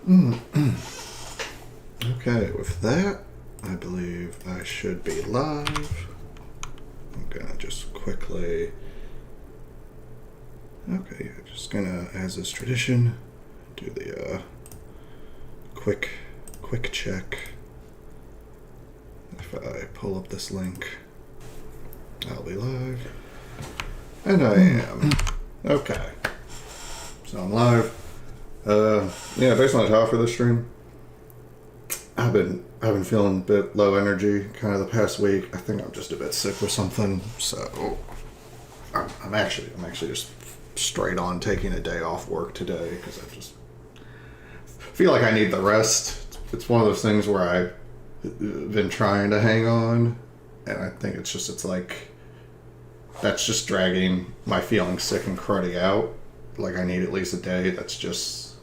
Okay, with that, I believe I should be live. I'm gonna just quickly... Okay, just gonna, as is tradition, do the quick check. If I pull up this link, I'll be live. And I am. Okay. So I'm live. Yeah, based on the top for this stream, I've been feeling a bit low energy kind of the past week. I think I'm just a bit sick with something, so I'm actually just straight on taking a day off work today because I just feel like I need the rest. It's one of those things where I've been trying to hang on, and I think it's like that's just dragging my feeling sick and cruddy out. Like I need at least a day that's just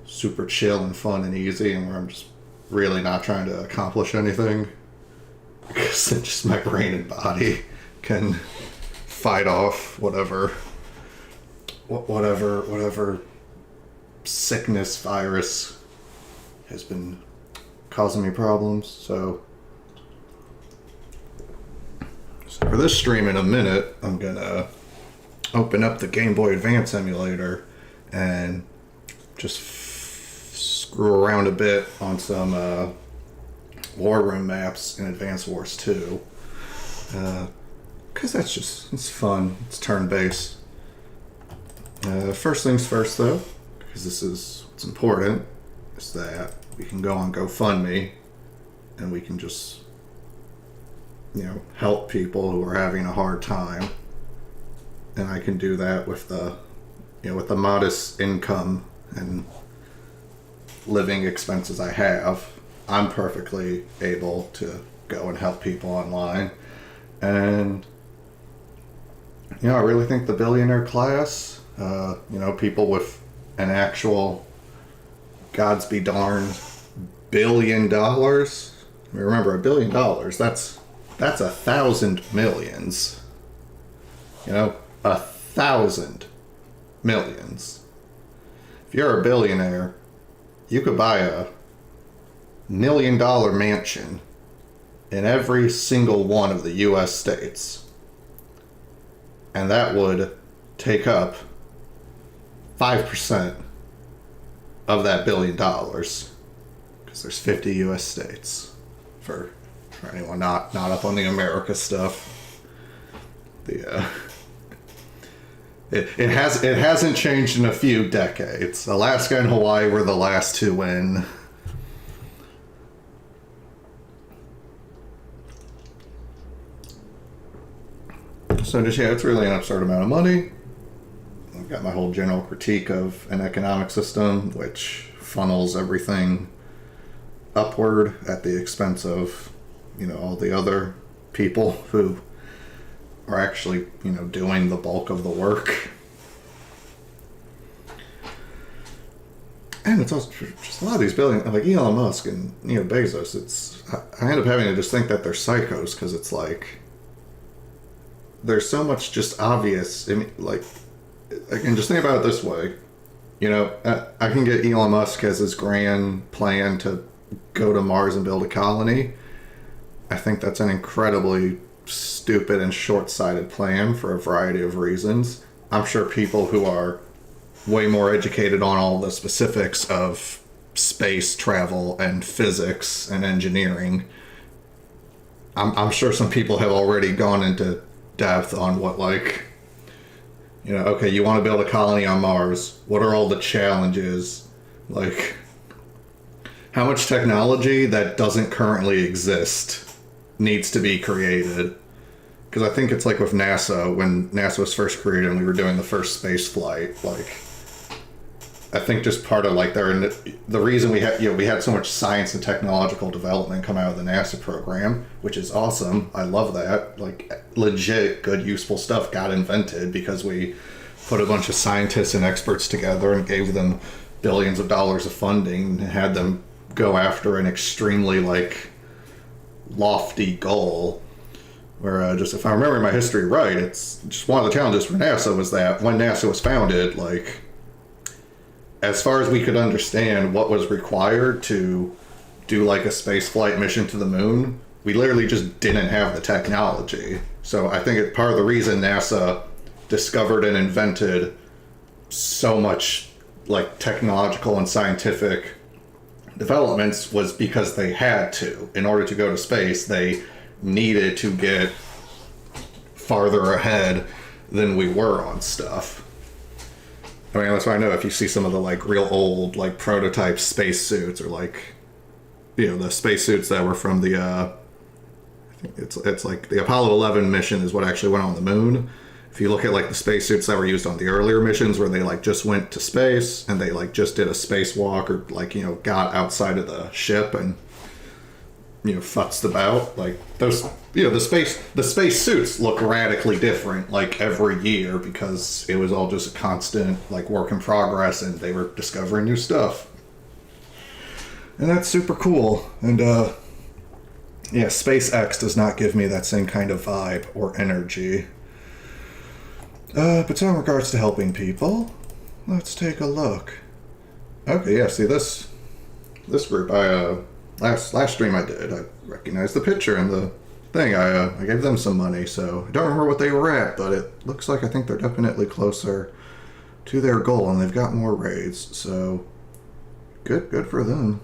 super chill and fun and easy, and where I'm just really not trying to accomplish anything, because then just my brain and body can fight off whatever sickness virus has been causing me problems. So for this stream in a minute, I'm gonna open up the Game Boy Advance emulator and just screw around a bit on some war room maps in Advance Wars 2. Because it's fun. It's turn-based. First things first, though, because this is what's important, is that we can go on GoFundMe and we can just, help people who are having a hard time. And I can do that with the modest income and living expenses I have. I'm perfectly able to go and help people online. And, I really think the billionaire class, people with an actual, God's be darned, $1 billion. Remember, $1 billion, that's 1,000 millions. 1,000 millions. If you're a billionaire, you could buy a $1 million mansion in every single one of the U.S. states. And that would take up 5% of that $1 billion. Because there's 50 U.S. states. For anyone not up on the America stuff. It hasn't changed in a few decades. Alaska and Hawaii were the last to win. So it's really an absurd amount of money. I've got my whole general critique of an economic system which funnels everything upward at the expense of, all the other people who are actually, doing the bulk of the work. And it's also just a lot of these like Elon Musk and Bezos. I end up having to just think that they're psychos, because it's like there's so much just obvious. I mean, like, I can just think about it this way. I can get Elon Musk as his grand plan to go to Mars and build a colony. I think that's an incredibly stupid and short-sighted plan for a variety of reasons. I'm sure people who are way more educated on all the specifics of space travel and physics and engineering, I'm sure some people have already gone into depth on what, okay, you want to build a colony on Mars. What are all the challenges? Like, how much technology that doesn't currently exist needs to be created? Because I think it's like with NASA, when NASA was first created and we were doing the first space flight, I think just part of the reason we had so much science and technological development come out of the NASA program, which is awesome. I love that. Legit good useful stuff got invented because we put a bunch of scientists and experts together and gave them billions of dollars of funding and had them go after an extremely lofty goal. Where just if I remember my history right, it's just one of the challenges for NASA was that when NASA was founded, as far as we could understand what was required to do like a space flight mission to the moon, we literally just didn't have the technology. So I think part of the reason NASA discovered and invented so much like technological and scientific developments was because they had to. In order to go to space, they needed to get farther ahead than we were on stuff. I mean, that's why I know if you see some of the like real old like prototype spacesuits, or like, you know, the spacesuits that were from the I think it's like the Apollo 11 mission is what actually went on the moon. If you look at like the spacesuits that were used on the earlier missions where they like just went to space and they like just did a spacewalk, or like, you know, got outside of the ship and, you know, futzed about, like those, you know, the space suits look radically different like every year because it was all just a constant like work in progress and they were discovering new stuff. And that's super cool. And yeah, SpaceX does not give me that same kind of vibe or energy. But so in regards to helping people, let's take a look. Okay, yeah, see this group, I last stream I did, I recognized the picture and the thing. I gave them some money, so I don't remember what they were at, but it looks like I think they're definitely closer to their goal, and they've got more raids, so good for them.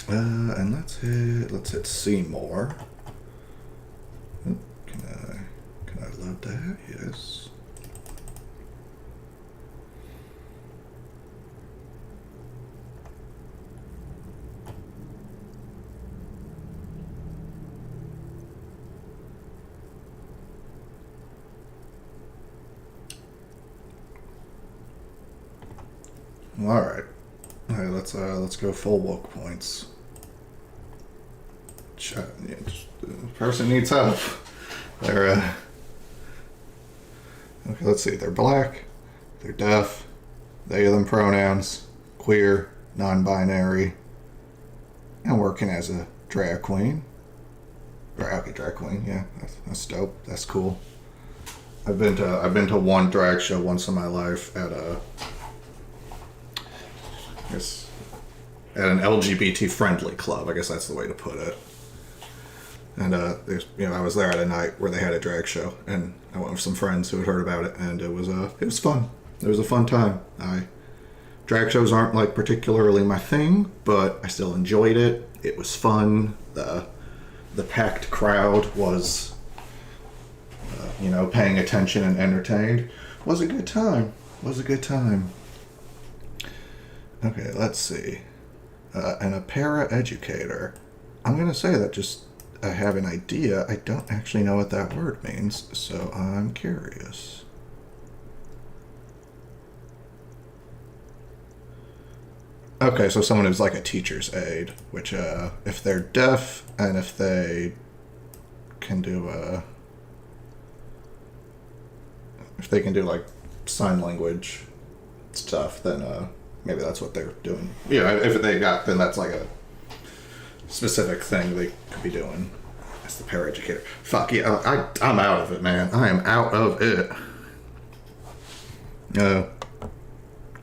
And let's hit Seymour. Can I load that? Yes. All right. Let's go full woke points. Yeah, the person needs help. They're okay, let's see. They're black, they're deaf, they them pronouns, queer, non-binary, and working as a drag queen. Okay, drag queen, yeah, that's dope. That's cool. I've been to one drag show once in my life at an LGBT friendly club. I guess that's the way to put it. And I was there at a night where they had a drag show, and I went with some friends who had heard about it, and it was fun. It was a fun time. Drag shows aren't like particularly my thing, but I still enjoyed it. It was fun. The packed crowd was, paying attention and entertained. Was a good time. Okay, let's see. And a para-educator. I'm gonna say that just. I have an idea. I don't actually know what that word means, so I'm curious. Okay, so someone who's like a teacher's aide, which if they're deaf and if they can do like sign language stuff, then maybe that's what they're doing. Yeah, if they got, then that's like a specific thing they could be doing. That's the paraeducator. Fuck yeah, I'm out of it, man. I am out of it.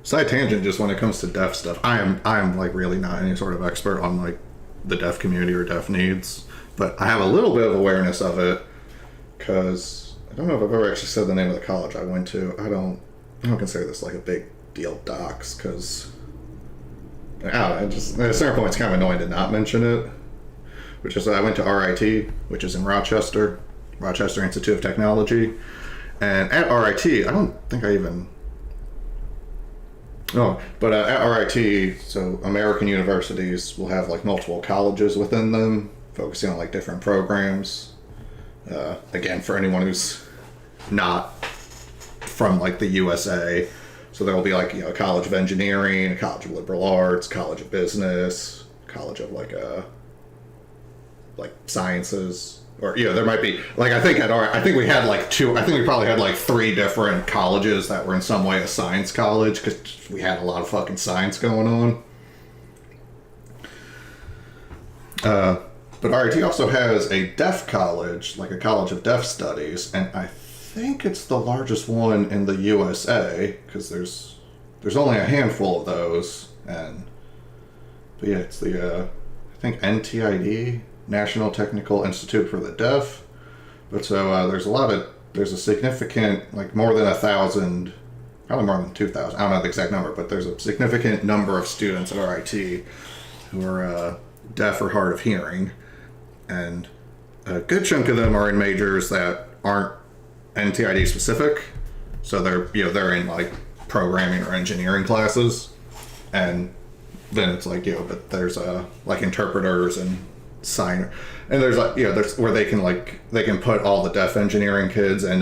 Side tangent, just when it comes to deaf stuff, I'm like really not any sort of expert on like the deaf community or deaf needs, but I have a little bit of awareness of it because I don't know if I've ever actually said the name of the college I went to. I don't consider this like a big deal docs because just at a certain point it's kind of annoying to not mention it, which is I went to RIT, which is in Rochester Institute of Technology, and at RIT I don't think I even but at RIT, so American universities will have like multiple colleges within them focusing on like different programs. Again, for anyone who's not from like the USA, so there will be like, a College of Engineering, a College of Liberal Arts, College of Business, College of like Sciences, or there might be like I think we had like two. I think we probably had like 3 different colleges that were in some way a science college because we had a lot of fucking science going on. But RIT also has a deaf college, like a College of Deaf Studies, and I think it's the largest one in the USA, because there's only a handful of those, but yeah, it's the I think NTID, National Technical Institute for the Deaf. But so there's a significant, like more than 1,000, probably more than 2,000. I don't know the exact number, but there's a significant number of students at RIT who are deaf or hard of hearing, and a good chunk of them are in majors that aren't NTID specific. So they're in like programming or engineering classes, and then it's like, but there's like interpreters and sign, and there's like, there's where they can put all the deaf engineering kids in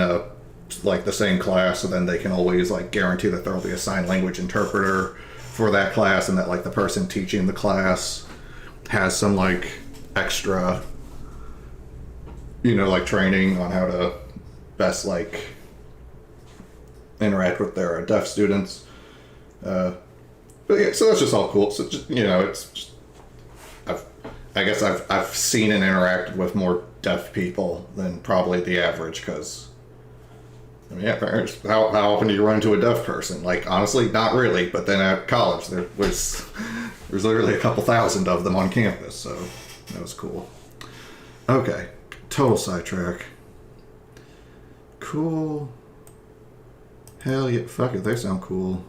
like the same class, so then they can always like guarantee that there'll be a sign language interpreter for that class, and that like the person teaching the class has some like extra, like training on how to best like interact with their deaf students. But yeah, so that's just all cool. So just, it's just, I guess I've seen and interacted with more deaf people than probably the average, because I mean, how often do you run into a deaf person? Like, honestly, not really. But then at college, there's literally a couple thousand of them on campus, so that was cool. Okay, total sidetrack. Cool. Hell yeah, fuck it, they sound cool.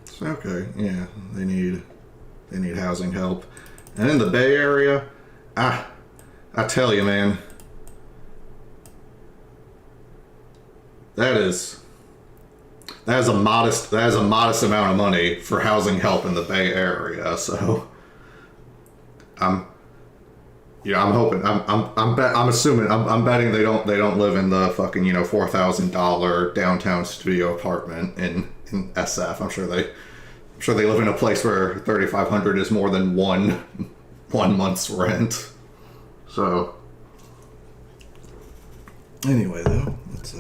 So, okay, yeah, they need housing help. And in the Bay Area, I tell you, man, that is a modest amount of money for housing help in the Bay Area. So I'm hoping, I'm assuming, I'm betting they don't live in the fucking $4,000 downtown studio apartment in SF. I'm sure they live in a place where $3,500 is more than one month's rent. So anyway, though, let's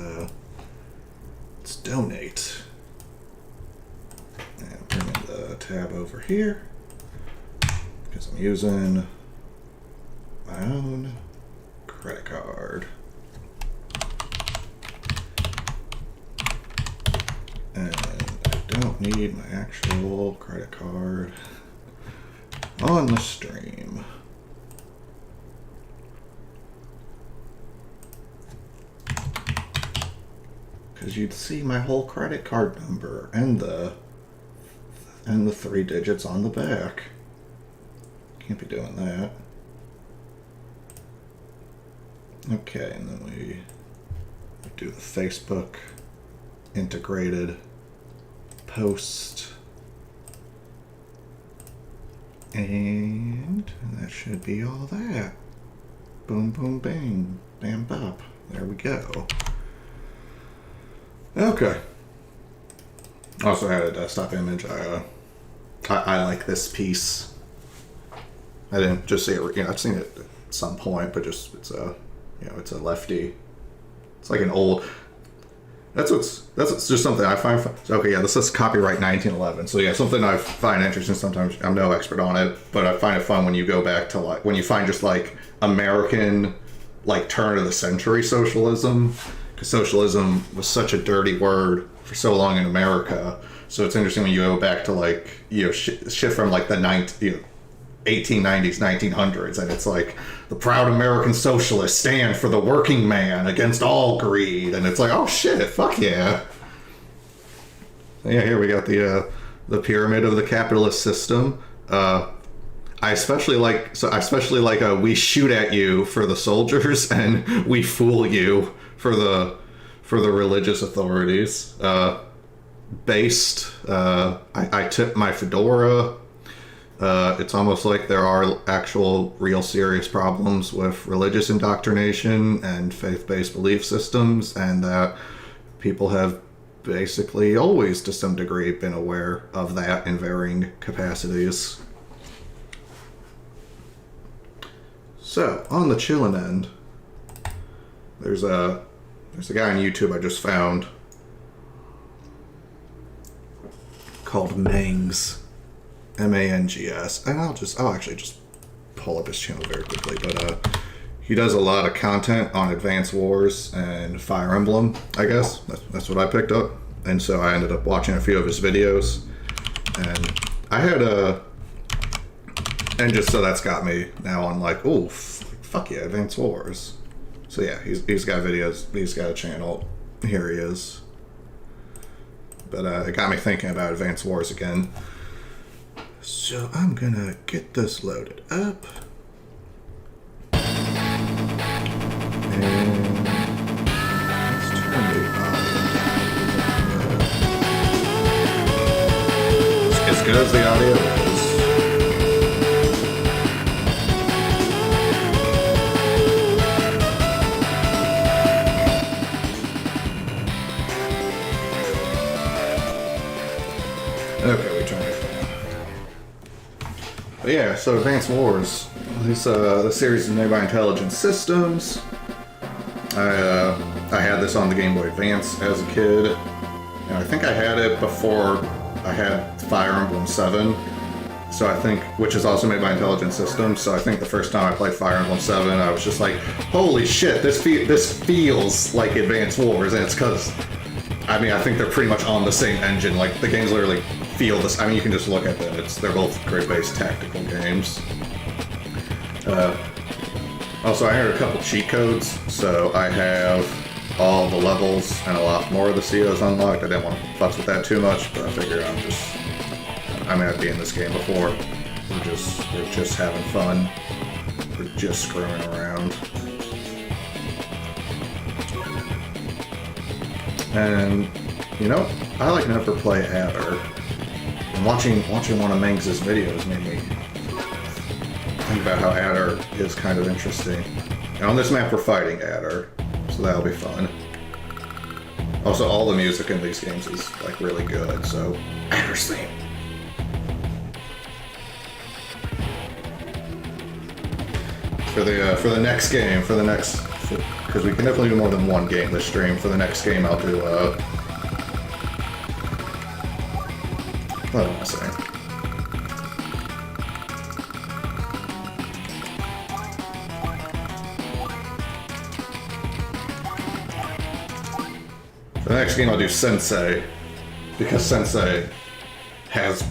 donate. And bring in the tab over here, because I'm using my own credit card. And I don't need my actual credit card on the stream. Because you'd see my whole credit card number and the 3 digits on the back. Can't be doing that. Okay, and then we do the Facebook integrated post, and that should be all that. Boom, boom, bang, bam, bop. There we go. Okay. Also had a desktop image. I like this piece. I didn't just see it. I've seen it at some point, but just it's a lefty. It's like an old. That's just something I find. Okay, yeah, this is copyright 1911. So yeah, something I find interesting. Sometimes I'm no expert on it, but I find it fun when you go back to like when you find just like American, like turn of the century socialism. Because socialism was such a dirty word for so long in America. So it's interesting when you go back to like, shit from like the 1890s, 1900s, and it's like the proud American socialists stand for the working man against all greed, and it's like, oh shit, fuck yeah. Yeah, here we got the pyramid of the capitalist system. I especially like we shoot at you for the soldiers and we fool you for the religious authorities. I tip my fedora. It's almost like there are actual real serious problems with religious indoctrination and faith-based belief systems, and that people have basically always to some degree been aware of that in varying capacities. So on the chillin' end, there's a guy on YouTube I just found called Mangs, Mangs, and I'll actually just pull up his channel very quickly, but he does a lot of content on Advance Wars and Fire Emblem, I guess. That's what I picked up. And so I ended up watching a few of his videos. And I had and just so that's got me now on like, oh, fuck yeah, Advance Wars. So yeah, he's got videos, he's got a channel. Here he is. But it got me thinking about Advance Wars again. So I'm gonna get this loaded up. And let's turn the audio. As good as the audio is. Okay, we turned it down. But yeah, so Advanced Wars. The series is made by Intelligent Systems. I had this on the Game Boy Advance as a kid, and I think I had it before I had Fire Emblem 7. So I think, which is also made by Intelligent Systems. So I think the first time I played Fire Emblem 7, I was just like, "Holy shit! This feels like Advanced Wars," and it's because, I mean, I think they're pretty much on the same engine. Like the games literally feel this. I mean, you can just look at them. They're both grid-based tactical games. Also, I had a couple cheat codes, so I have all the levels and a lot more of the COs unlocked. I didn't want to fuss with that too much, but I figure I mean, I'd be in this game before. We're just having fun. We're just screwing around. And, you know, I like never play Adder. And watching one of Mengs's videos made me think about how Adder is kind of interesting. And on this map we're fighting Adder, so that'll be fun. Also, all the music in these games is like really good, so Adder's theme. For the next game, because we can definitely do more than one game this stream. For the next game, I'll do what am I saying? For the next game, I'll do Sensei, because Sensei has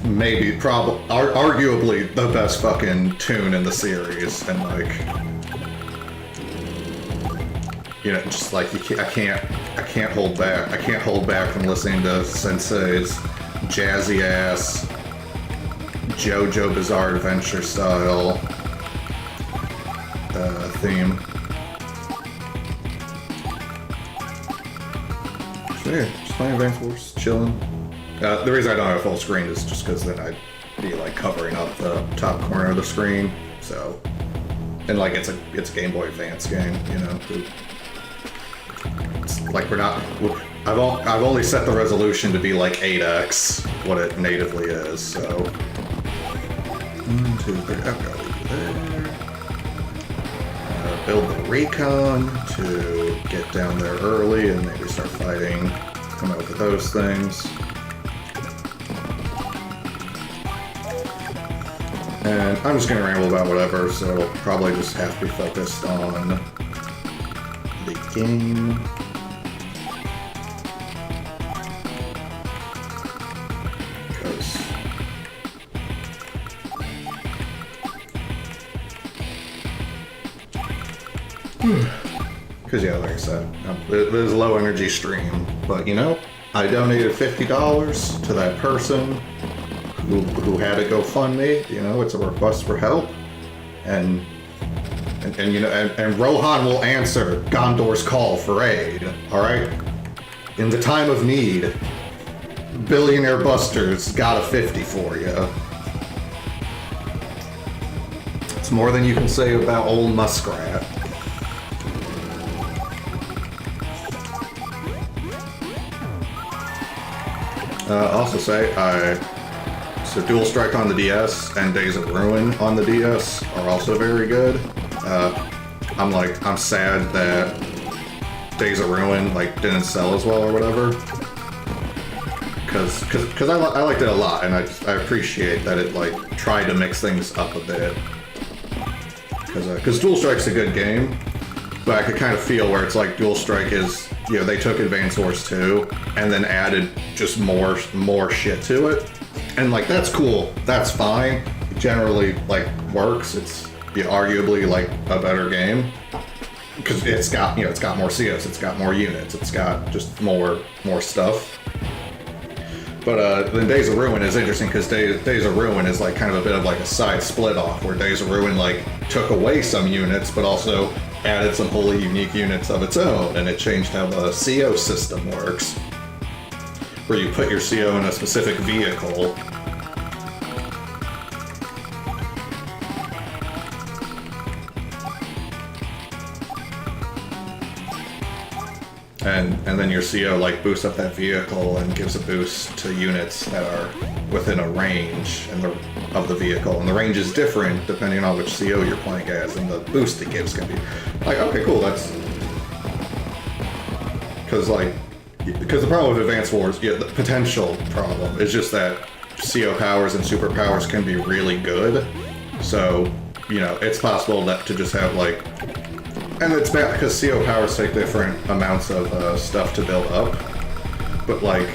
arguably the best fucking tune in the series, and like, you know, just like I can't hold back. I can't hold back from listening to Sensei's jazzy ass JoJo Bizarre Adventure style theme. So yeah, just playing Advance Wars, chilling. The reason I don't have a full screen is just because then I'd be like covering up the top corner of the screen. So, and like it's a Game Boy Advance game, you know. It's like I've only set the resolution to be like 8x what it natively is. So, 1, 2, 3. I've got to there. Build the recon to get down there early and maybe start fighting. Come over those things. And I'm just going to ramble about whatever, so we'll probably just have to be focused on the game. Because yeah, like I said, it was a low energy stream, but you know, I donated $50 to that person who had a GoFundMe. You know, it's a request for help, and you know, and Rohan will answer Gondor's call for aid. All right, in the time of need, Billionaire Buster's got a 50 for you. It's more than you can say about old Muskrat. Also say, so Dual Strike on the DS and Days of Ruin on the DS are also very good. I'm sad that Days of Ruin like didn't sell as well or whatever. Because I liked it a lot, and I appreciate that it like tried to mix things up a bit. because Dual Strike's a good game, but I could kind of feel where it's like Dual Strike is, you know, they took Advance Wars 2 and then added just more shit to it, and like that's cool, that's fine. It generally like works. It's arguably like a better game because it's got more COs, it's got more units, it's got just more stuff. But then Days of Ruin is interesting because Days of Ruin is like kind of a bit of like a side split off, where Days of Ruin like took away some units but also added some wholly unique units of its own, and it changed how the CO system works, where you put your CO in a specific vehicle. And then your CO like boosts up that vehicle and gives a boost to units that are within a range of the vehicle. And the range is different depending on which CO you're playing as, and the boost it gives can be like, okay, cool, that's... Because the problem with Advance Wars, yeah, the potential problem is just that CO powers and superpowers can be really good. So, you know, it's possible to just have like... And it's bad because CO powers take different amounts of stuff to build up. But like,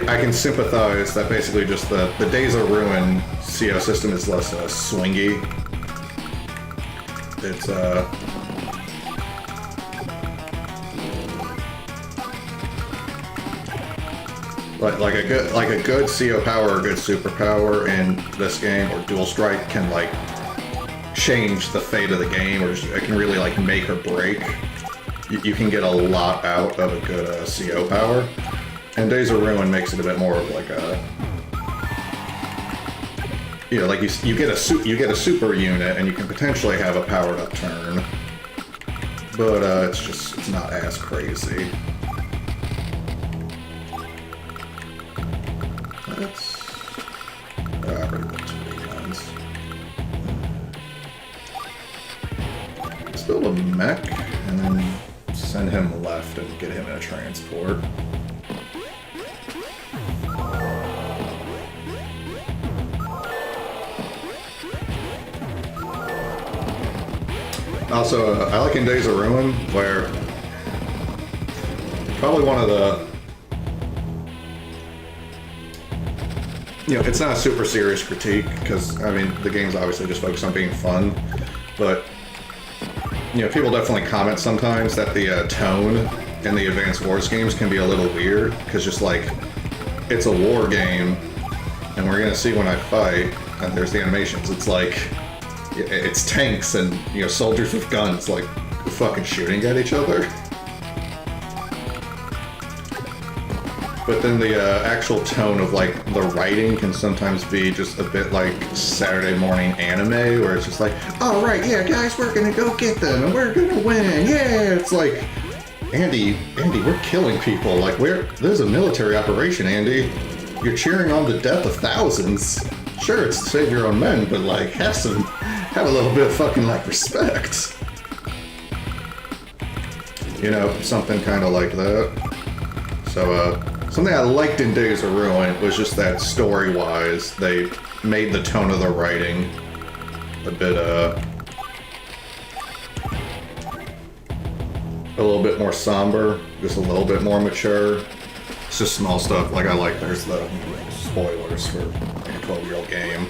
I can sympathize that basically just the Days of Ruin CO system is less swingy. It's like a good CO power or a good superpower in this game or Dual Strike can like change the fate of the game, or it can really like make or break. You can get a lot out of a good CO power, and Days of Ruin makes it a bit more of like a, you know, like you get a super unit and you can potentially have a powered up turn, but it's not as crazy. I already went to the guns. Let's build a mech and then send him left and get him in a transport. Also, I like in Days of Ruin where probably one of the, you know, it's not a super serious critique because, I mean, the game's obviously just focused on being fun, but, you know, people definitely comment sometimes that the tone in the Advance Wars games can be a little weird because just like, it's a war game and we're gonna see when I fight, and there's the animations, it's like, it's tanks and, you know, soldiers with guns like fucking shooting at each other. But then the actual tone of like the writing can sometimes be just a bit like Saturday morning anime, where it's just like, all right, yeah, guys, we're gonna go get them and we're gonna win, yeah. It's like, Andy, we're killing people. Like, there's a military operation, Andy. You're cheering on the death of thousands. Sure, it's to save your own men, but like, have a little bit of fucking like respect. You know, something kind of like that. So, something I liked in Days of Ruin was just that story-wise, they made the tone of the writing a bit, a little bit more somber, just a little bit more mature. It's just small stuff. Like, I like there's the spoilers for like a 12-year-old game.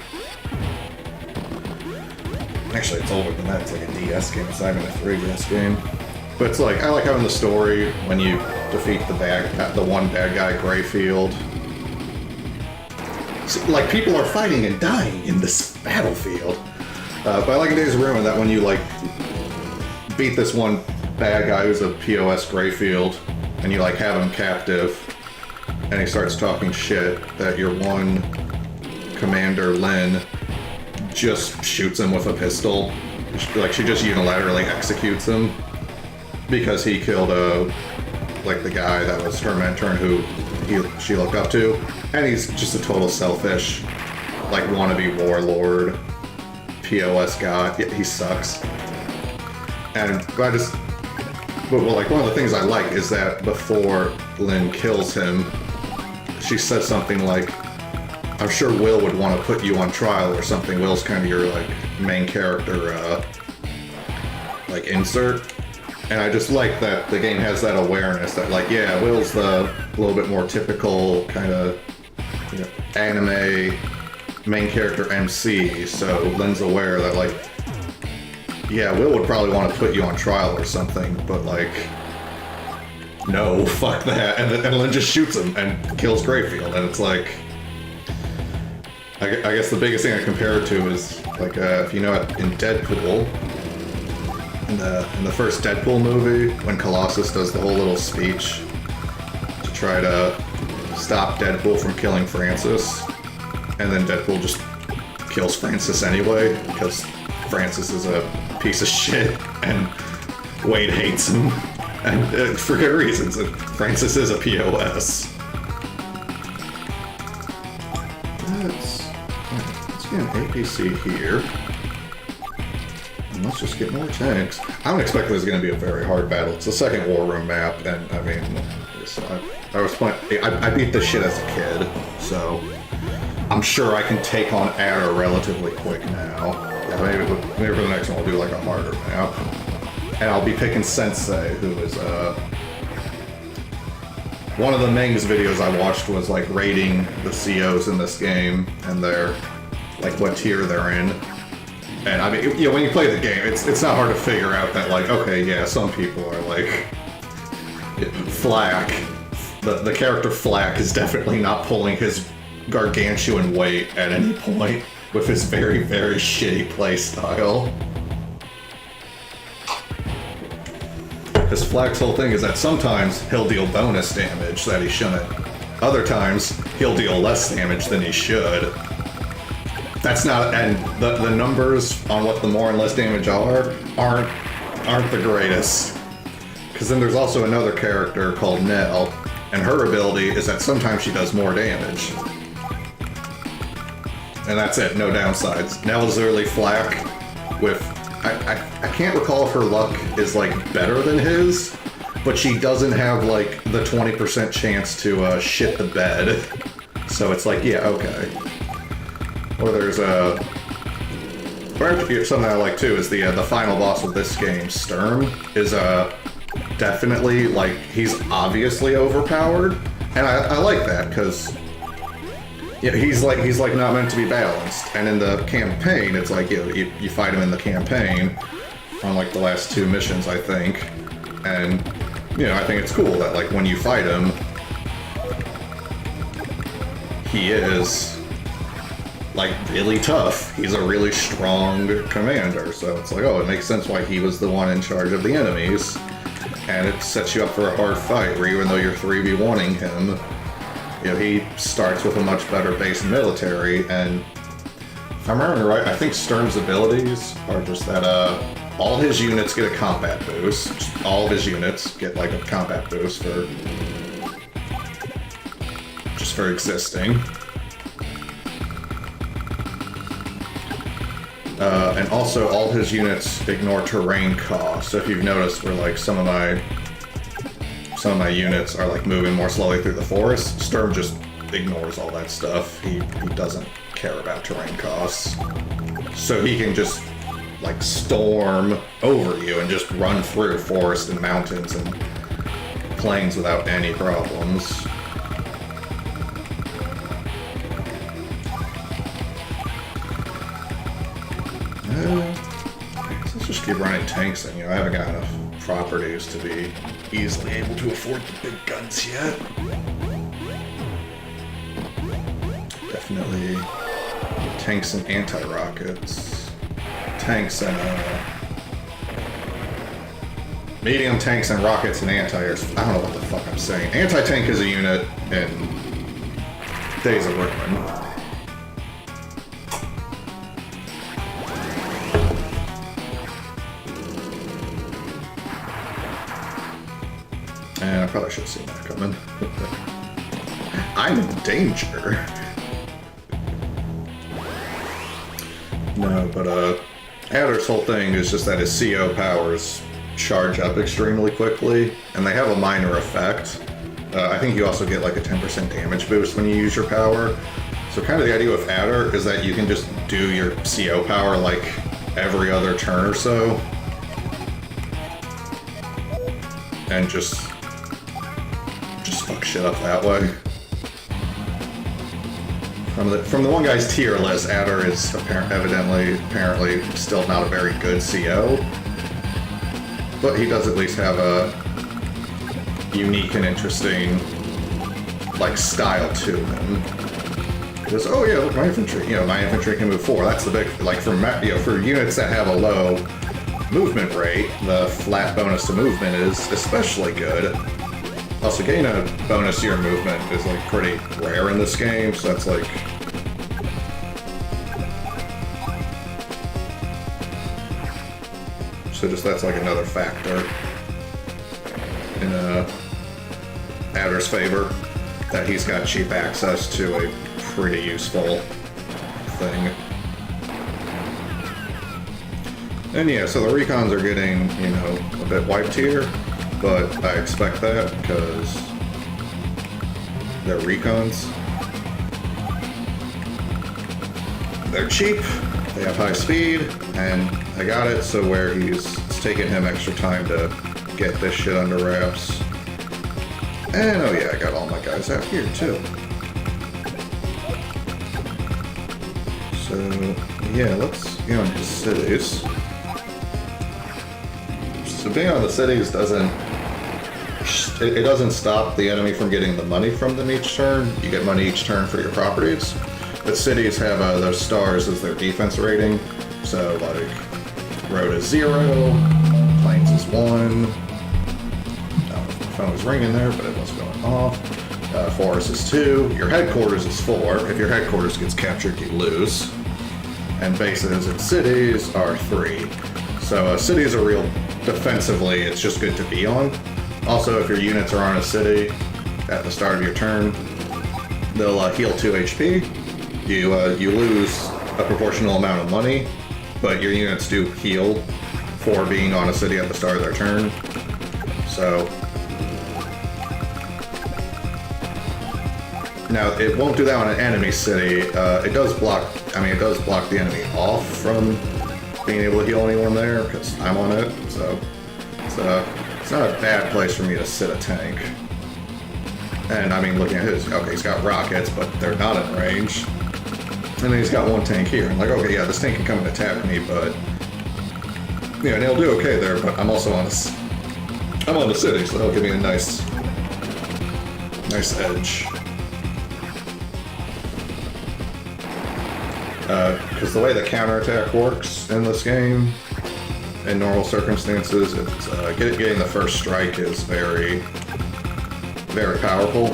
Actually, it's older than that. It's like a DS game. It's not even a 3DS game. But it's like, I like having the story when you defeat the one bad guy, Greyfield. See, like, people are fighting and dying in this battlefield. But I like in Days of Ruin that when you, like, beat this one bad guy who's a POS Greyfield, and you, like, have him captive, and he starts talking shit, that your one commander, Lynn, just shoots him with a pistol. Like, she just unilaterally executes him because he killed like the guy that was her mentor and who she looked up to, and he's just a total selfish, like, wannabe warlord POS guy. Yeah, he sucks. And but like, one of the things I like is that before Lynn kills him, she says something like, I'm sure Will would want to put you on trial or something. Will's kind of your, like, main character like insert. And I just like that the game has that awareness that, like, yeah, Will's the little bit more typical kind of, you know, anime main character MC, so Lynn's aware that, like, yeah, Will would probably want to put you on trial or something, but, like, no, fuck that. And Lynn just shoots him and kills Grayfield, and it's like, I guess the biggest thing I compare it to is, like, if you know it, in Deadpool, in the first Deadpool movie, when Colossus does the whole little speech to try to stop Deadpool from killing Francis, and then Deadpool just kills Francis anyway, because Francis is a piece of shit, and Wade hates him, and for good reasons. Francis is a POS. Let's get an APC here. And let's just get more tanks. I don't expect this is going to be a very hard battle. It's the second War Room map, and I mean, I was playing. I beat this shit as a kid, so I'm sure I can take on Adder relatively quick now. Yeah, maybe for the next one we'll do like a harder map, and I'll be picking Sensei, who is one of the Meng's videos I watched was like rating the COs in this game and their, like, what tier they're in. And I mean, you know, when you play the game, it's not hard to figure out that, like, okay, yeah, some people are like, Flack. The character Flack is definitely not pulling his gargantuan weight at any point with his very, very shitty playstyle. Because Flack's whole thing is that sometimes he'll deal bonus damage that he shouldn't. Other times, he'll deal less damage than he should. That's not, and the numbers on what the more and less damage aren't the greatest. Because then there's also another character called Nell, and her ability is that sometimes she does more damage. And that's it, no downsides. Nell is literally Flack with, I can't recall if her luck is, like, better than his, but she doesn't have, like, the 20% chance to shit the bed. So it's like, yeah, okay. Or there's something I like too is the final boss of this game, Sturm, is definitely, like, he's obviously overpowered, and I like that because, yeah, he's like not meant to be balanced. And in the campaign, it's like, you fight him in the campaign on, like, the last 2 missions, I think, and, you know, I think it's cool that, like, when you fight him, he is, like, really tough. He's a really strong commander, so it's like, oh, it makes sense why he was the one in charge of the enemies, and it sets you up for a hard fight, where even though you're 3v1ing him, you know, he starts with a much better base military, and if I'm remembering right, I think Sturm's abilities are just that, all his units get a combat boost. Just all of his units get, like, a combat boost for existing. And also, all his units ignore terrain cost. So if you've noticed, where, like, some of my units are, like, moving more slowly through the forest, Sturm just ignores all that stuff. He doesn't care about terrain costs. So he can just, like, storm over you and just run through forest and mountains and plains without any problems. Let's just keep running tanks, and, you know, I haven't got enough properties to be easily able to afford the big guns yet. Definitely tanks and anti-rockets. Tanks and, medium tanks and rockets and anti-airs. I don't know what the fuck I'm saying. Anti-tank is a unit in Days of Ruin. And I probably should have seen that coming. I'm in danger. No, but Adder's whole thing is just that his CO powers charge up extremely quickly, and they have a minor effect. I think you also get like a 10% damage boost when you use your power. So kind of the idea with Adder is that you can just do your CO power like every other turn or so. and just fuck shit up that way. From the one guy's tier list, Adder is apparently still not a very good CO, but he does at least have a unique and interesting like style to him. Because oh yeah, look, my infantry, my infantry can move forward. That's the big like for units that have a low movement rate, the flat bonus to movement is especially good. Also, getting a bonus to your movement is like pretty rare in this game, so that's like that's like another factor in Adder's favor, that he's got cheap access to a pretty useful thing. And yeah, so the recons are getting, a bit wiped here, but I expect that because they're recons. They're cheap, they have high speed, and I got it so where it's taking him extra time to get this shit under wraps. And oh yeah, I got all my guys out here too. So yeah, let's go into cities. So being on the cities doesn't stop the enemy from getting the money from them each turn. You get money each turn for your properties. But cities have those stars as their defense rating. So like road is 0, plains is 1. My phone was ringing there, but it wasn't going off. Forest is 2. Your headquarters is 4. If your headquarters gets captured, you lose. And bases and cities are 3. So cities are real defensively. It's just good to be on. Also, if your units are on a city at the start of your turn, they'll heal 2 HP. You lose a proportional amount of money, but your units do heal for being on a city at the start of their turn. So now it won't do that on an enemy city. It does block the enemy off from being able to heal anyone there because I'm on it. So it's not a bad place for me to sit a tank. And I mean, looking at his, okay, he's got rockets, but they're not in range. And then he's got one tank here. I'm like, okay, yeah, this tank can come and attack me, but yeah, and he'll do okay there. But I'm also on the city, so that'll give me a nice edge. Because the way the counterattack works in this game, in normal circumstances, it's, getting the first strike is very, very powerful.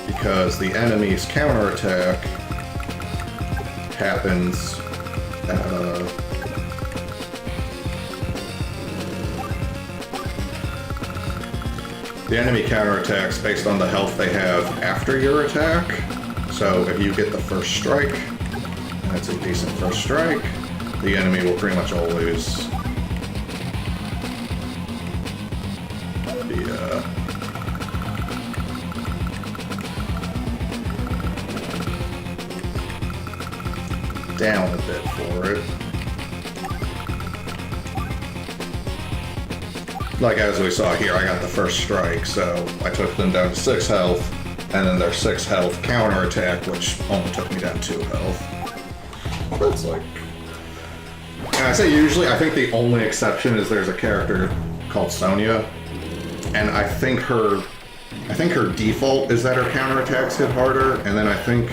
Because the enemy's counterattack happens at the enemy counterattacks based on the health they have after your attack. So if you get the first strike, and it's a decent first strike, the enemy will pretty much always be down a bit for it. Like as we saw here, I got the first strike, so I took them down to 6 health, and then their 6 health counterattack, which only took me down 2 health. That's like... And I say usually, I think the only exception is there's a character called Sonya, and I think her default is that her counterattacks hit harder, and then I think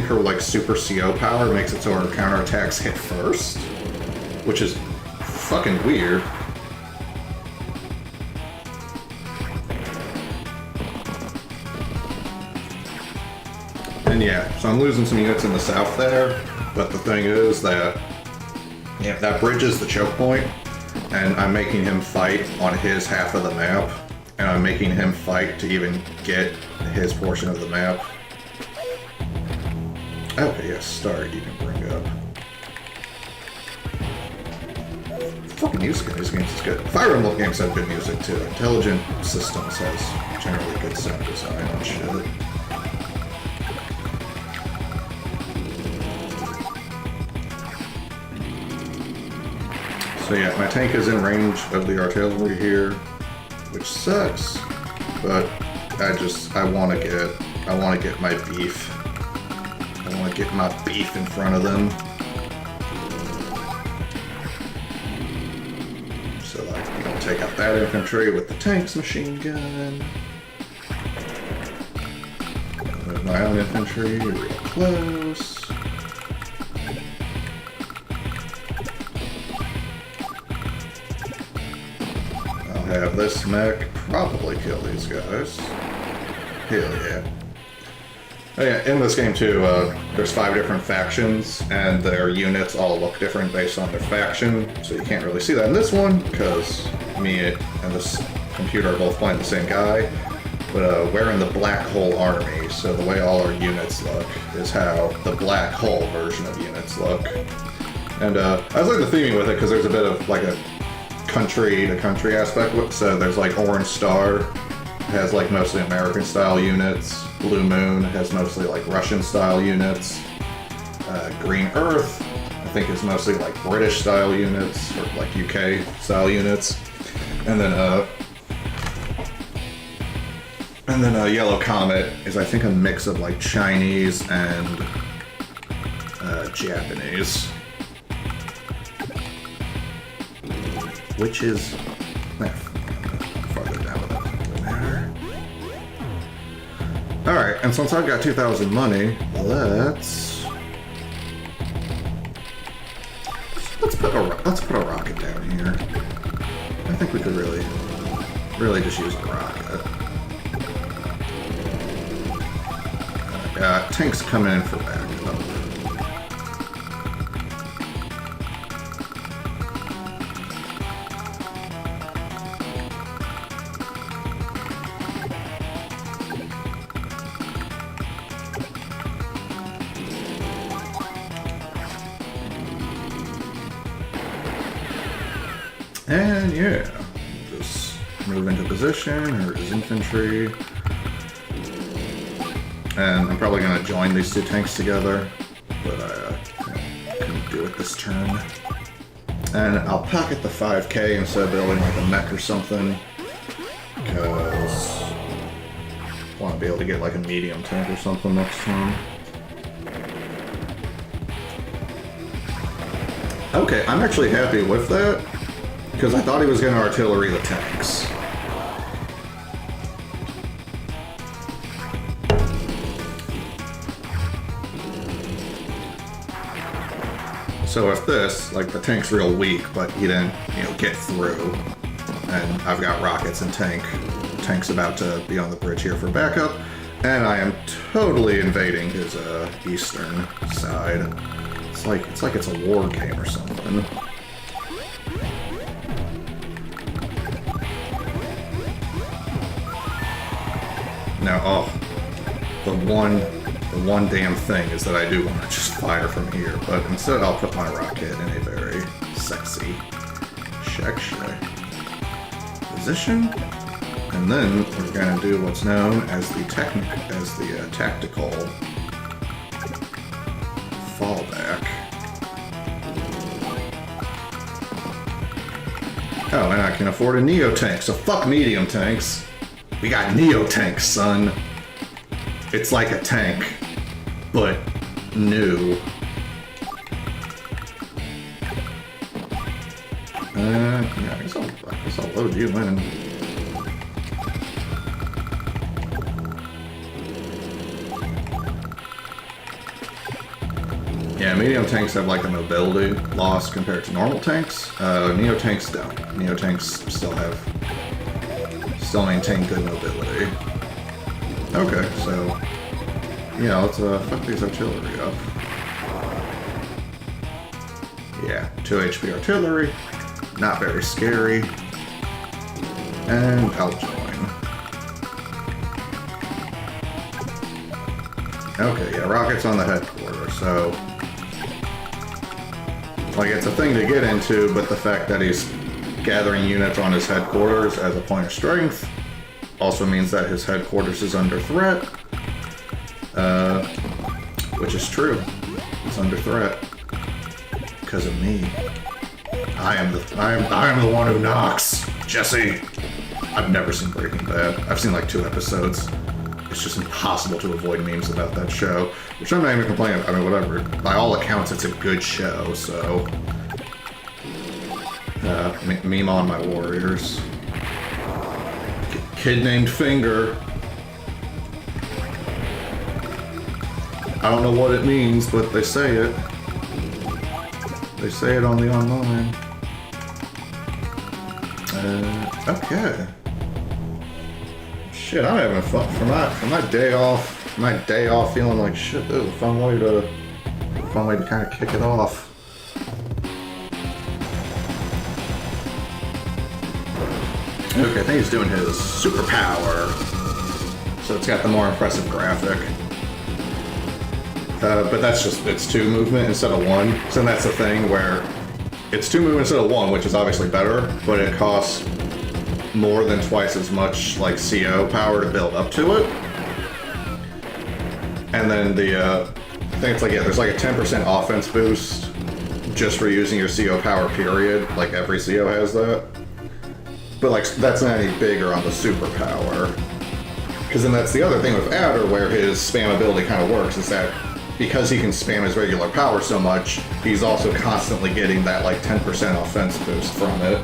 her like super CO power makes it so her counterattacks hit first, which is fucking weird. And yeah, so I'm losing some units in the south there, but the thing is that that bridges the choke point, and I'm making him fight on his half of the map, and I'm making him fight to even get his portion of the map. Okay, yes, start you can bring up. Fucking music in these games is good. Fire Emblem games have good music too. Intelligent Systems has generally good sound design and shit. So yeah, my tank is in range of the artillery here. which sucks. But I want to get my beef. I want to get my beef in front of them. So like, I'm gonna take out that infantry with the tank's machine gun. Move my own infantry real close. Have this mech probably kill these guys. Hell yeah. Oh yeah, in this game too, there's 5 different factions, and their units all look different based on their faction, so you can't really see that in this one, because me and this computer are both playing the same guy, but we're in the Black Hole Army, so the way all our units look is how the Black Hole version of units look. And I was like the theming with it, because there's a bit of like a country-to-country aspect. So there's like Orange Star, has like mostly American-style units. Blue Moon has mostly like Russian-style units. Green Earth, I think, is mostly like British-style units, or like UK-style units. And then Yellow Comet is, I think, a mix of like Chinese and Japanese. Which is farther down there. Alright, and since I've got 2,000 money, let's put a rocket down here. I think we could really just use a rocket. Got tanks coming in for backup. And yeah, just move into position, or his infantry. And I'm probably going to join these 2 tanks together, but I couldn't do it this turn. And I'll pocket the 5k instead of building like a mech or something, because I want to be able to get like a medium tank or something next time. Okay, I'm actually happy with that, because I thought he was going to artillery the tanks. So if this, like, the tank's real weak, but he didn't, get through, and I've got rockets and tank's about to be on the bridge here for backup, and I am totally invading his eastern side. It's like it's a war game or something. Now, the one damn thing is that I do want to just fire from here, but instead I'll put my rocket in a very sexy position, and then we're gonna do what's known as the tactical fallback. Oh, and I can afford a Neo tank, so fuck medium tanks. We got Neo tanks, son. It's like a tank, but new. Yeah, I guess I'll load you in. Yeah, medium tanks have like a mobility loss compared to normal tanks. Neo tanks don't. Neo tanks still maintain good mobility. Okay, so yeah, let's fuck these artillery up. Yeah, 2 HP artillery, not very scary, and I'll join. Okay, yeah, rockets on the headquarters, so like it's a thing to get into, but the fact that he's gathering units on his headquarters as a point of strength also means that his headquarters is under threat, which is true. It's under threat because of me. I am the one who knocks, Jesse. I've never seen Breaking Bad. I've seen like 2 episodes. It's just impossible to avoid memes about that show, which I'm not even complaining. I mean, whatever. By all accounts, it's a good show. So, meme on my Warriors. Kid named Finger. I don't know what it means, but they say it. They say it on the online. Okay. Shit, I'm having fun for my day off. My day off, feeling like shit. This is a fun way to kind of kick it off. Okay, I think he's doing his superpower, so it's got the more impressive graphic. But that's just, it's 2 movement instead of 1. So that's the thing where it's 2 movement instead of 1, which is obviously better, but it costs more than twice as much like CO power to build up to it. And then I think it's like, yeah, there's like a 10% offense boost just for using your CO power, period. Like every CO has that. But like, that's not any bigger on the superpower. Because then that's the other thing with Adder, where his spam ability kind of works, is that because he can spam his regular power so much, he's also constantly getting that like 10% offense boost from it.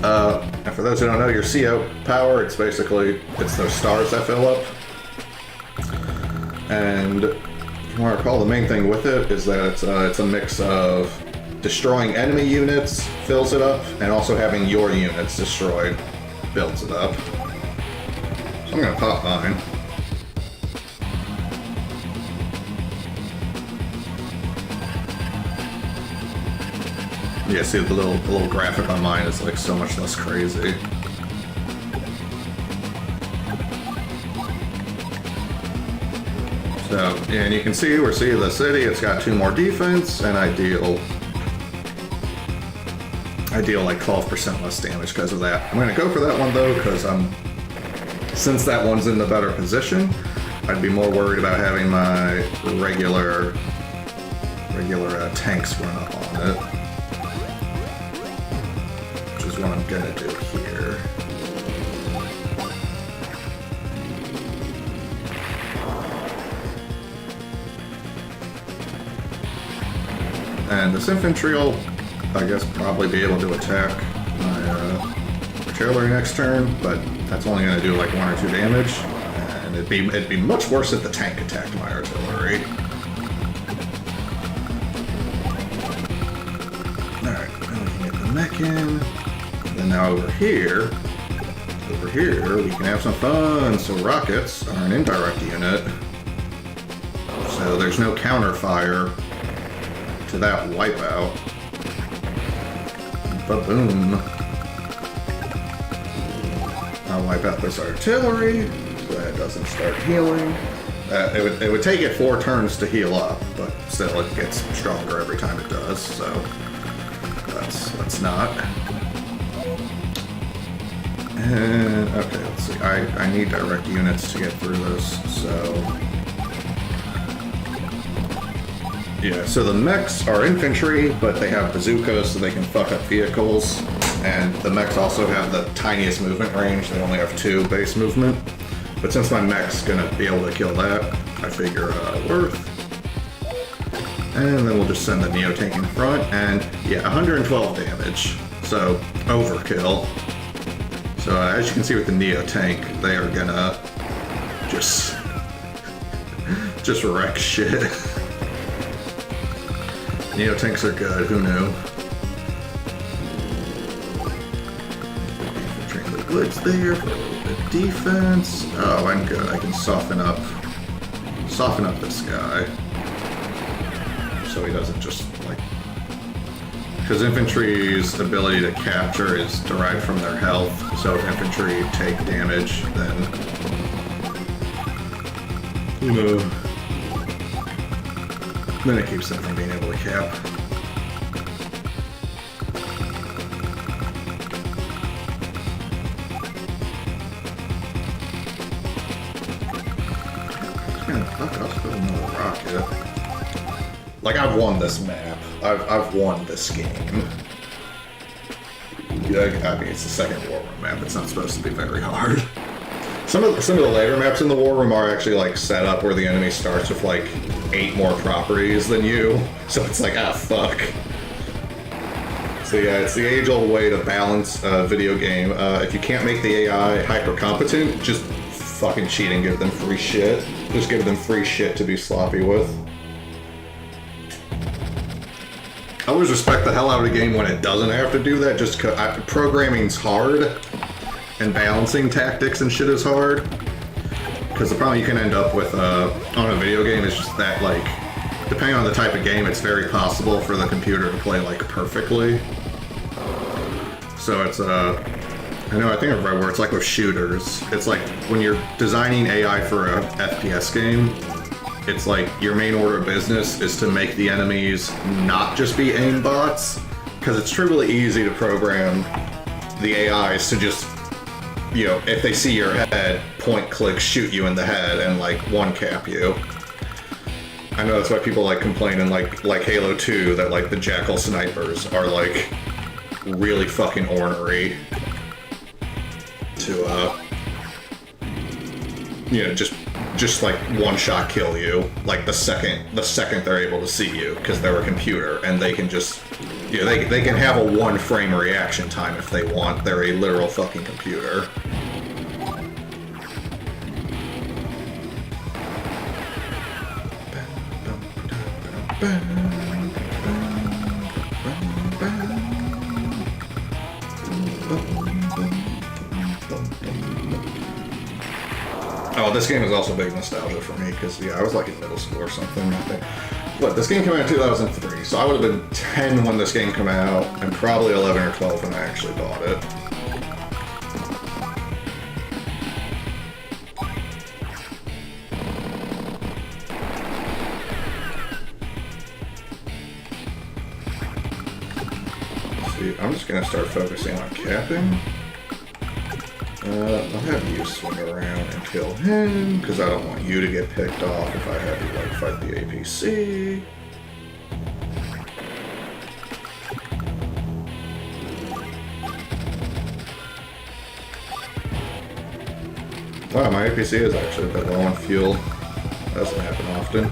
And for those who don't know, your CO power, it's basically, it's those stars that fill up. And if you want to recall, the main thing with it is that it's a mix of destroying enemy units fills it up, and also having your units destroyed builds it up. So I'm gonna pop mine. Yeah, see the little graphic on mine is like so much less crazy. So, yeah, and you can see we're seeing the city, it's got 2 more defense, and I deal like 12% less damage because of that. I'm gonna go for that one though, because since that one's in the better position, I'd be more worried about having my regular tanks run up on it. Which is what I'm gonna do here. And this infantry will, I guess, probably be able to attack my artillery next turn, but that's only going to do like 1 or 2 damage, and it'd be much worse if the tank attacked my artillery. Alright, now we can get the mech in. And now over here, we can have some fun. So rockets are an indirect unit, so there's no counter fire to that wipeout. Ba-boom. I'll wipe out this artillery so that it doesn't start healing. It would take it 4 turns to heal up, but still it gets stronger every time it does, so let's not. And okay, let's see. I need direct units to get through this, so yeah, so the mechs are infantry, but they have bazookas so they can fuck up vehicles. And the mechs also have the tiniest movement range. They only have 2 base movement. But since my mech's gonna be able to kill that, I figure worth. And then we'll just send the Neo tank in front. And yeah, 112 damage. So overkill. So as you can see with the Neo tank, they are gonna just wreck shit. Neo tanks are good, who knew? Infantry the glitch there for a little bit of defense. Oh, I'm good. I can soften up this guy. So he doesn't just like, because infantry's ability to capture is derived from their health. So if infantry take damage, then then it keeps them from being able to cap. Man, fuck, I'll spell another rocket. Like, I've won this map. I've won this game. I mean, it's the second war room map. It's not supposed to be very hard. Some of the later maps in the war room are actually like set up where the enemy starts with like 8 more properties than you, so it's like, ah, fuck. So yeah, it's the age-old way to balance a video game. If you can't make the AI hyper-competent, just fucking cheat and give them free shit. Just give them free shit to be sloppy with. I always respect the hell out of a game when it doesn't have to do that, just because programming's hard, and balancing tactics and shit is hard. Because the problem you can end up with on a video game is just that, like, depending on the type of game, it's very possible for the computer to play, like, perfectly. So it's, I know, I think I've read where it's like with shooters. It's like when you're designing AI for a FPS game, it's like your main order of business is to make the enemies not just be aim bots, because it's really easy to program the AIs to just, you know, if they see your head, point, click, shoot you in the head and like one cap you. I know that's why people like complain in like Halo 2 that like the Jackal snipers are like really fucking ornery to you know, just like one shot kill you like the second they're able to see you, because they're a computer and they can just, you know, they can have a 1 frame reaction time if they want. They're a literal fucking computer. Oh, this game is also big nostalgia for me, because, yeah, I was like in middle school or something, I think. What, this game came out in 2003, so I would have been 10 when this game came out, and probably 11 or 12 when I actually bought it. See, I'm just gonna start focusing on capping. I'll have you swing around and kill him, because I don't want you to get picked off if I have you, like, fight the APC. Wow, my APC is actually a bit low on fuel. Doesn't happen often.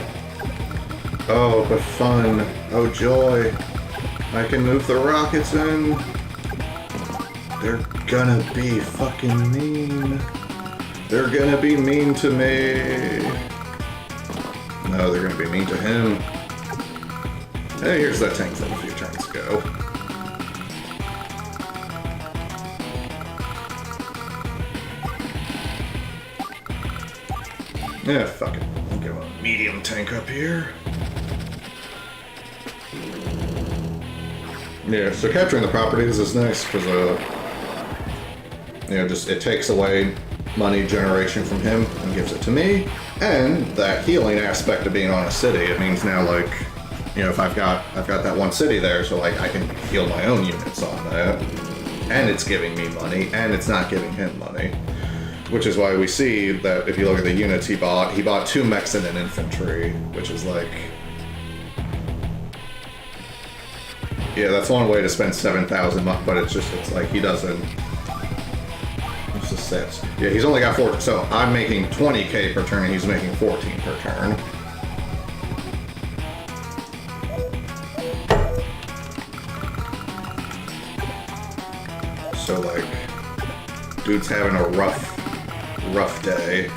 Oh, but fun. Oh, joy. I can move the rockets in. They're gonna be fucking mean. They're gonna be mean to me. No, they're gonna be mean to him. Hey, here's that tank from a few turns ago. Yeah, fuck it. I'll give a medium tank up here. Yeah, so capturing the properties is nice, because, you know, just it takes away money generation from him and gives it to me. And that healing aspect of being on a city, it means now, like, you know, if I've got that one city there, so like I can heal my own units on that. And it's giving me money, and it's not giving him money. Which is why we see that if you look at the units he bought 2 mechs and an infantry, which is like, yeah, that's one way to spend 7,000, but it's like he doesn't. What's the sets? Yeah, he's only got 4, so I'm making 20k per turn and he's making 14 per turn. So like, dude's having a rough day.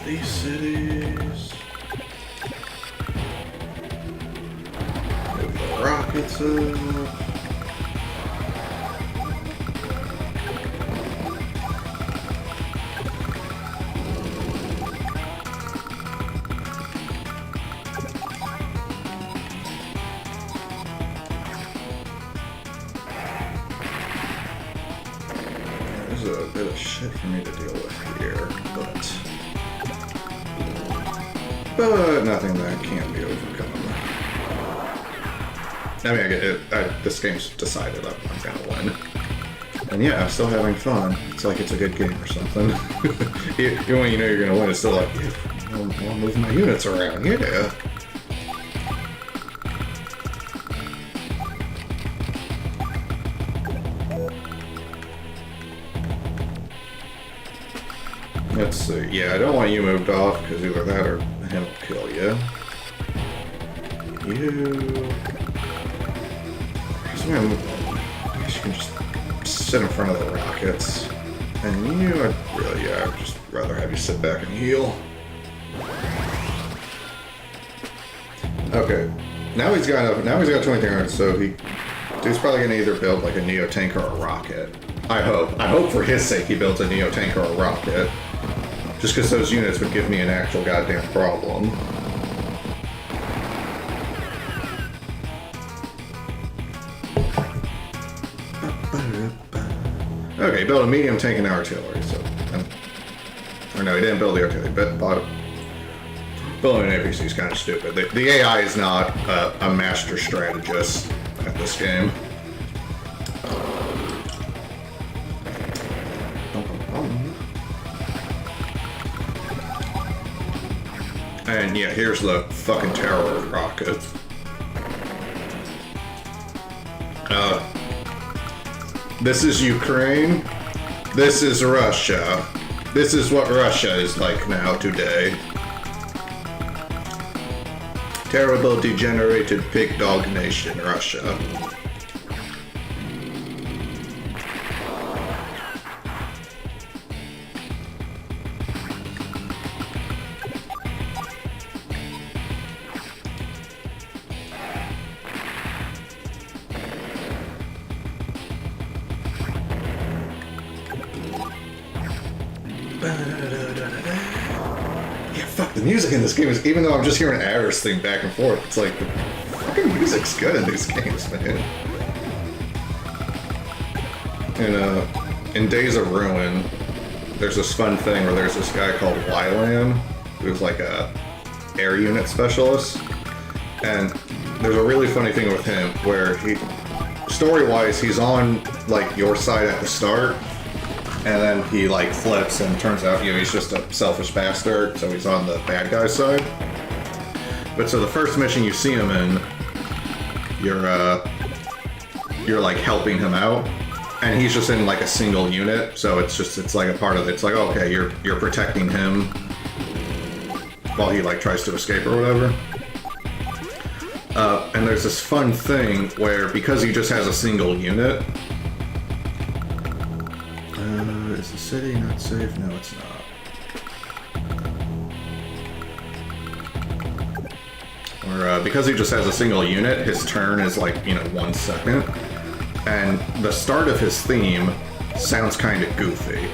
These cities. Move the rockets up. bit of shit for me to deal with here, but nothing that can't be overcome. I mean, this game's decided I'm gonna win. And yeah, I'm still having fun. It's like it's a good game or something. Even when you know you're gonna win, it's still like, yeah, I'll move my units around, yeah. Let's see. Yeah, I don't want you moved off, because either that or him will kill you. You... I guess you can just sit in front of the rockets. And you, I'd just rather have you sit back and heal. Okay. Now he's got 2300, so dude's probably gonna either build like a Neo tank or a rocket. I hope for his sake he builds a Neo tank or a rocket. Just because those units would give me an actual goddamn problem. Okay, build a medium tank and artillery, so... or no, he didn't build the artillery, but bought it. Building an APC is kind of stupid. The AI is not a master strategist at this game. And yeah, here's the fucking terror of rockets. This is Ukraine. This is Russia. This is what Russia is like now today. Terrible, degenerated pig dog nation, Russia. Yeah, fuck, the music in this game is, even though I'm just hearing Aris thing back and forth, it's like, the fucking music's good in these games, man. And, in Days of Ruin, there's this fun thing where there's this guy called Wylan, who's like a air unit specialist, and there's a really funny thing with him where story-wise, he's on, like, your side at the start, and then he, like, flips and turns out, he's just a selfish bastard, so he's on the bad guy's side. But so the first mission you see him in, you're like, helping him out, and he's just in, like, a single unit, so it's like a part of it. It's like, okay, you're protecting him while he, like, tries to escape or whatever. And there's this fun thing where, because he just has a single unit, is the city not safe? No, it's not. Or, because he just has a single unit, his turn is like, 1 second. And the start of his theme sounds kind of goofy.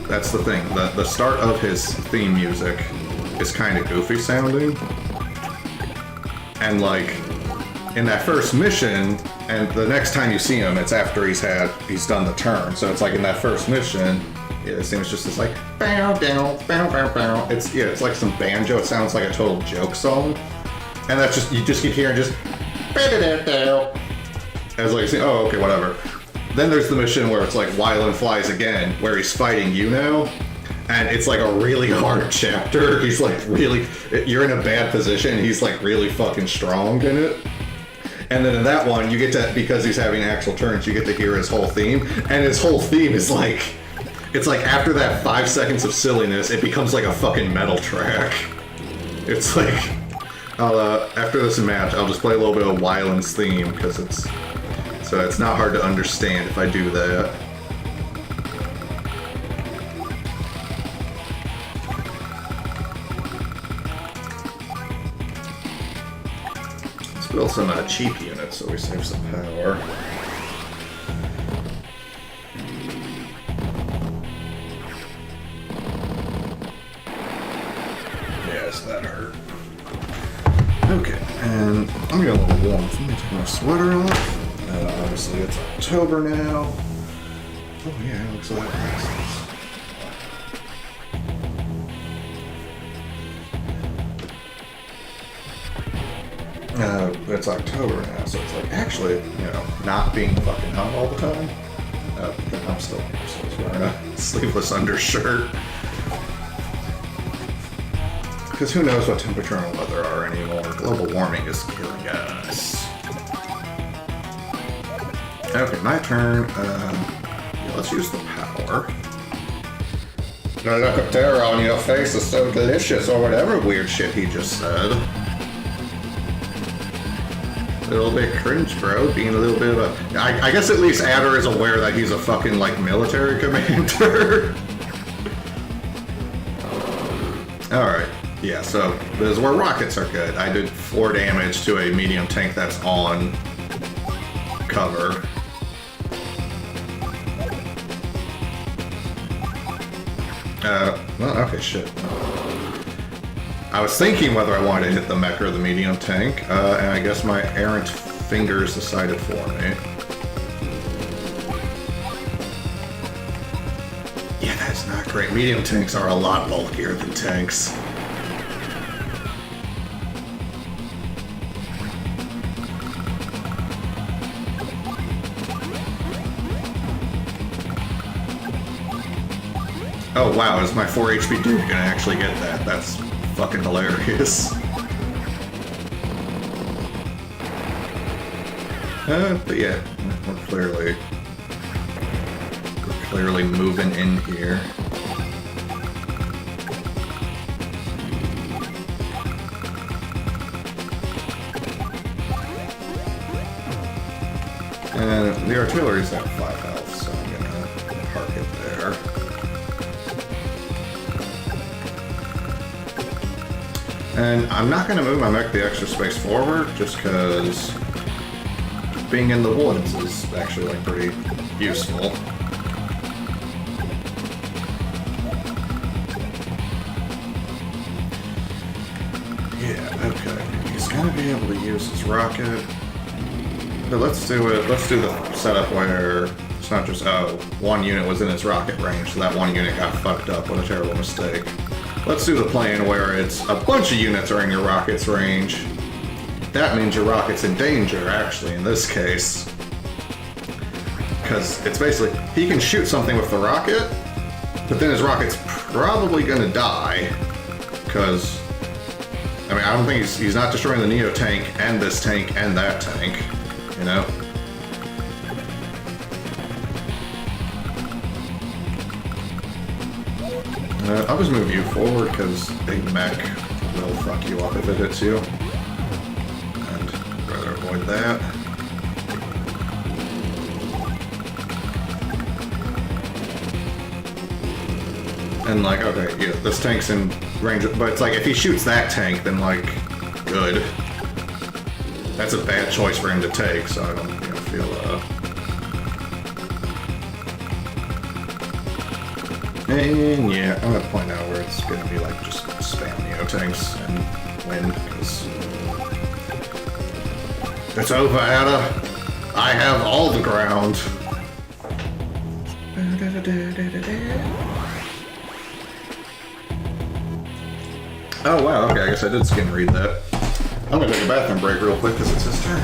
That's the thing. The start of his theme music is kind of goofy sounding. And like, in that first mission, and the next time you see him, it's after he's done the turn. So it's like in that first mission, this thing is just this like bow down, bow bow bow. It's like some banjo. It sounds like a total joke song, and that's just, you just keep hearing just as like, oh, okay, whatever. Then there's the mission where it's like Wylan flies again, where he's fighting you now, and it's like a really hard chapter. He's like really, you're in a bad position. He's like really fucking strong in it. And then in that one, you get to, because he's having actual turns, you get to hear his whole theme. And his whole theme is like, it's like after that 5 seconds of silliness, it becomes like a fucking metal track. It's like, after this match, I'll just play a little bit of Wylan's theme, because it's not hard to understand if I do that. Build some cheap units so we save some power. Yes, that hurt. Okay, and I'm getting a little warm, so I'm gonna take my sweater off. Obviously it's October now. Oh yeah, it looks like that. It's October now, so it's like actually, not being fucking hot all the time. I'm still wearing a sleeveless undershirt. Because who knows what temperature and weather are anymore. Global warming is killing us. Okay, my turn. Let's use the power. The look of terror on your face is so delicious, or whatever weird shit he just said. A little bit cringe, bro. Being a little bit of a... I guess at least Adder is aware that he's a fucking, like, military commander. Alright. Yeah, so this is where rockets are good. I did 4 damage to a medium tank that's on cover. Well, okay, shit. I was thinking whether I wanted to hit the mech or the medium tank, and I guess my errant fingers decided for me. Yeah, that's not great. Medium tanks are a lot bulkier than tanks. Oh wow, is my 4 HP dude gonna actually get that? That's fucking hilarious. But yeah, we're clearly moving in here. And the artillery's at 5 health, so I'm gonna park it there. And I'm not going to move my mech the extra space forward, just because being in the woods is actually like pretty useful. Yeah, okay. He's going to be able to use his rocket. But let's do the setup where it's not just, oh, 1 unit was in its rocket range, so that 1 unit got fucked up. What a terrible mistake. Let's do the plan where it's a bunch of units are in your rocket's range. That means your rocket's in danger, actually, in this case. Because it's basically, he can shoot something with the rocket, but then his rocket's probably gonna die. Because, I mean, I don't think he's not destroying the Neo tank and this tank and that tank, you know? I'll just move you forward, because Big Mech will fuck you up if it hits you. And I'd rather avoid that. And like, okay, yeah, this tank's in range, but it's like, if he shoots that tank, then like, good. That's a bad choice for him to take, so I don't feel, And yeah, I'm at a point now where it's gonna be like just spam Neo tanks and win, because it's over, Ada. I have all the ground. Oh wow, okay, I guess I did skim read that. I'm gonna take a bathroom break real quick because it's his turn.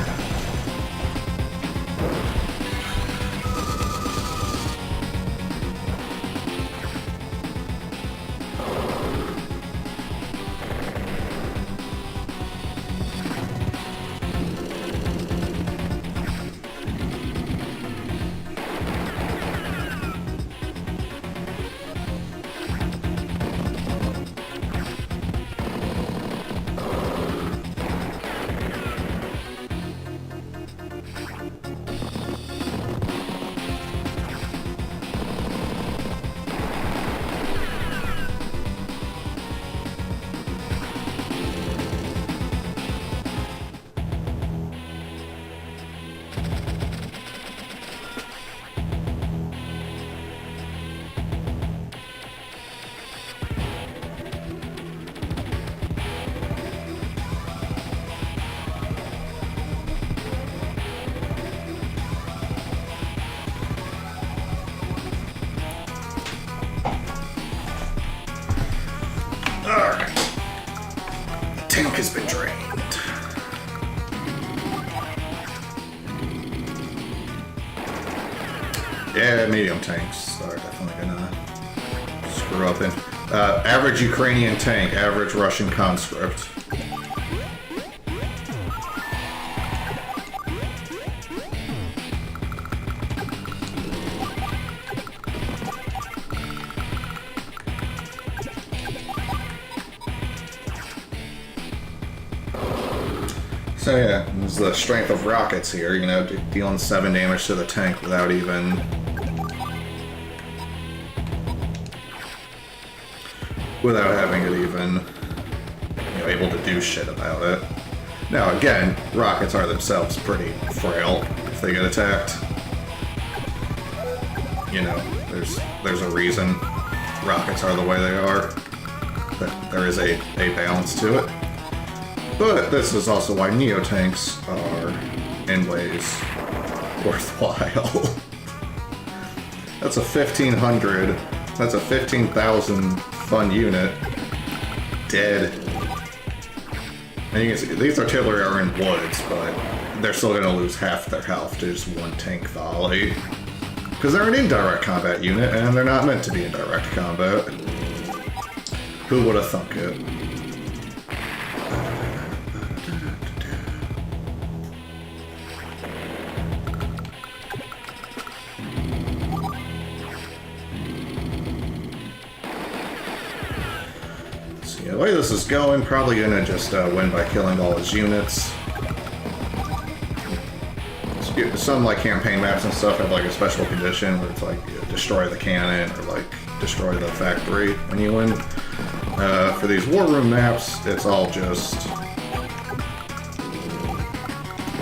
tank has been drained. Yeah, medium tanks are definitely gonna screw up. In average Ukrainian tank, average Russian conscript. So yeah, there's the strength of rockets here, you know, dealing 7 damage to the tank without even... without having it even, you know, able to do shit about it. Now again, rockets are themselves pretty frail if they get attacked. You know, there's a reason rockets are the way they are. There is a balance to it. But this is also why Neo-tanks are, in ways, worthwhile. That's a 1,500, that's a 15,000 fun unit. Dead. And you can see, these artillery are in woods, but they're still going to lose half their health to just one tank volley. Because they're an indirect combat unit, and they're not meant to be in direct combat. Who would have thunk it? The way this is going, probably gonna just win by killing all his units. Some like campaign maps and stuff have like a special condition where it's like destroy the cannon or like destroy the factory when you win. For these war room maps, it's all just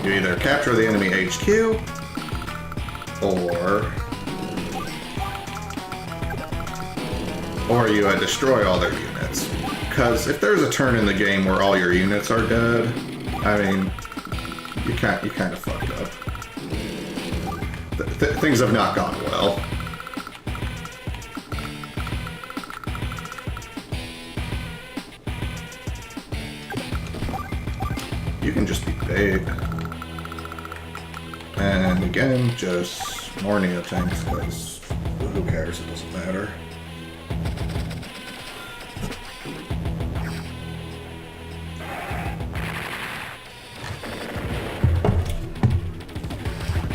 you either capture the enemy HQ or you destroy all their units. Because if there's a turn in the game where all your units are dead, I mean, you kind of fucked up. Things have not gone well. You can just be big. And again, just more Neo tanks, because who cares, it doesn't matter.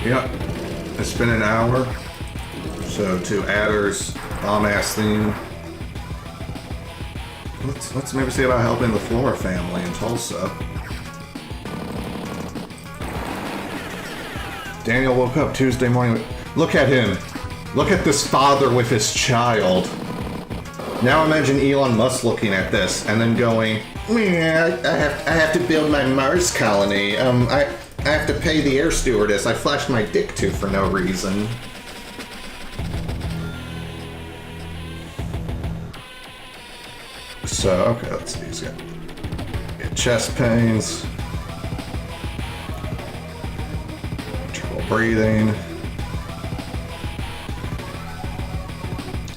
Yep, it's been an hour. So to Adder's bomb-ass theme, let's maybe see about helping the Flora family in Tulsa. Daniel woke up Tuesday morning. Look at him. Look at this father with his child. Now imagine Elon Musk looking at this and then going, "Yeah, I have to build my Mars colony. I have to pay the air stewardess I flashed my dick to for no reason." So, okay, let's see. He's got chest pains, trouble breathing,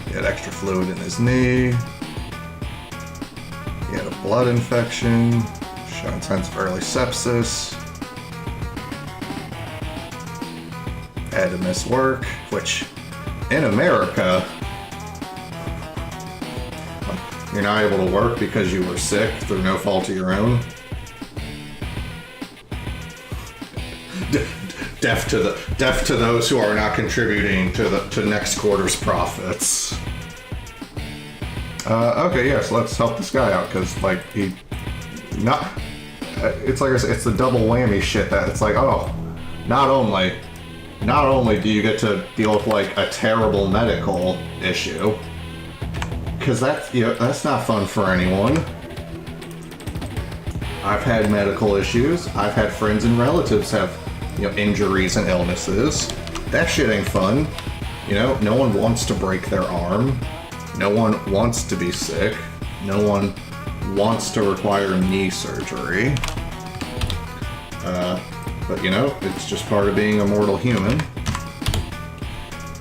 he had extra fluid in his knee, he had a blood infection, showing signs of early sepsis. Had to miss work, which in America, you're not able to work because you were sick through no fault of your own. Deaf to those who are not contributing to next quarter's profits. Okay, yes, let's help this guy out because like it's like I said, it's the double whammy shit that it's like, oh, not only do you get to deal with like a terrible medical issue, because that's not fun for anyone. I've had medical issues. I've had friends and relatives have, injuries and illnesses. That shit ain't fun. No one wants to break their arm. No one wants to be sick. No one wants to require knee surgery. But it's just part of being a mortal human.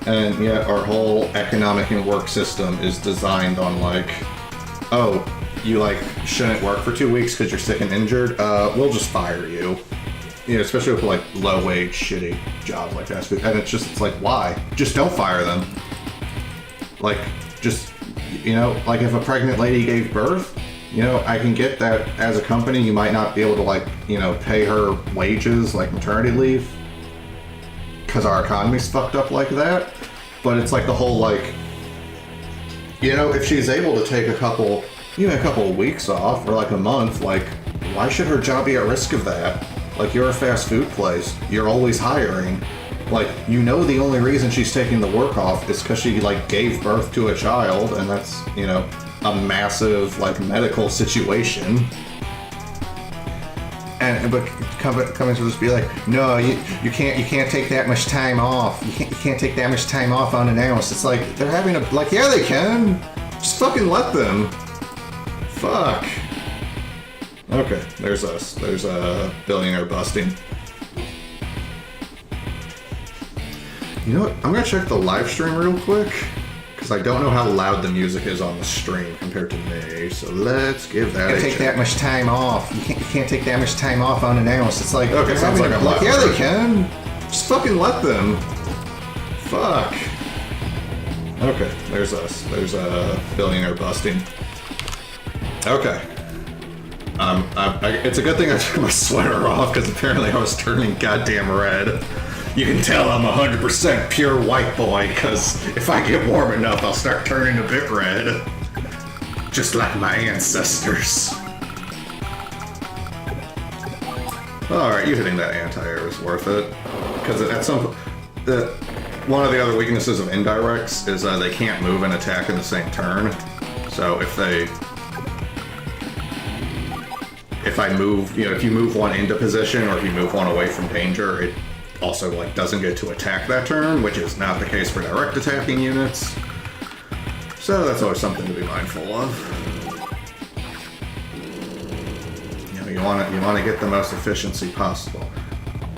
And yet our whole economic and work system is designed on like, oh, you like shouldn't work for 2 weeks because you're sick and injured, we'll just fire you. You know, especially with like low wage, shitty jobs like fast food. And it's like, why? Just don't fire them. Like, just, you know, like if a pregnant lady gave birth, you know, I can get that as a company, you might not be able to like, you know, pay her wages like maternity leave because our economy's fucked up like that. But it's like the whole like, you know, if she's able to take a couple of weeks off or like a month, like why should her job be at risk of that? Like, you're a fast food place, you're always hiring. Like, you know, the only reason she's taking the work off is because she like gave birth to a child, and that's, you know, a massive like medical situation. And but companies will just be like, no, you can't take that much time off. You can't take that much time off unannounced. It's like they're having a like, yeah, they can. Just fucking let them. Fuck. Okay, there's us. There's a billionaire busting. You know what? I'm gonna check the live stream real quick because I don't know how loud the music is on the stream compared to me. So let's give that a check. Take that much time off. You can't take that much time off unannounced. It's like, okay, sounds like I'm like, yeah, they can. Just fucking let them. Fuck. Okay, there's us. There's a billionaire busting. Okay. It's a good thing I took my sweater off because apparently I was turning goddamn red. You can tell I'm 100% pure white boy because if I get warm enough, I'll start turning a bit red. Just like my ancestors. Alright, you hitting that anti-air is worth it. Because at some point, one of the other weaknesses of indirects is they can't move and attack in the same turn. So if I move, you know, if you move one into position or if you move one away from danger, it also like doesn't get to attack that turn, which is not the case for direct attacking units. So that's always something to be mindful of. You know, you want to get the most efficiency possible.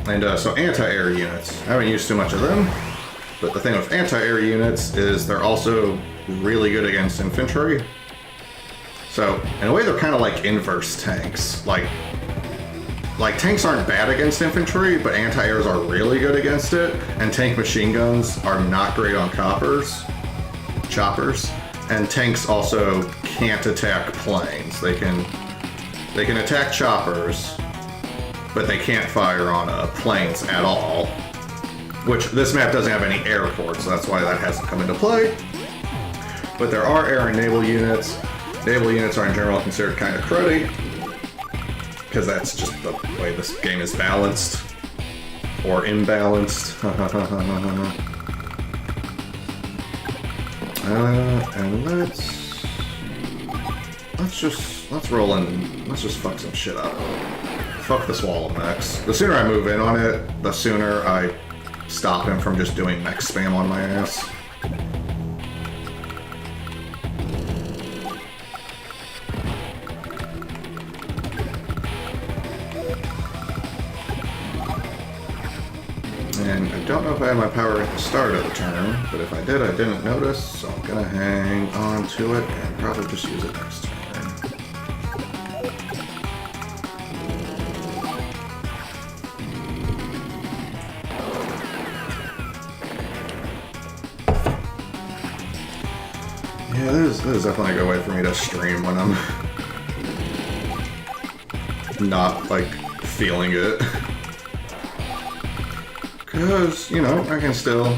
And so anti-air units, I haven't used too much of them, but the thing with anti-air units is they're also really good against infantry. So, in a way, they're kind of like inverse tanks. Like tanks aren't bad against infantry, but anti-airs are really good against it, and tank machine guns are not great on choppers. And tanks also can't attack planes. They can attack choppers, but they can't fire on planes at all. Which, this map doesn't have any airports, so that's why that hasn't come into play. But there are air and naval units. Naval units are in general considered kind of cruddy, because that's just the way this game is balanced, or imbalanced. And let's roll in, let's just fuck some shit up. Fuck this wall of mechs. The sooner I move in on it, the sooner I stop him from just doing mech spam on my ass. And I don't know if I had my power at the start of the turn, but if I did, I didn't notice, so I'm gonna hang on to it and probably just use it next turn. Yeah, this is definitely a good way for me to stream when I'm not, like, feeling it. Because, you know, I can still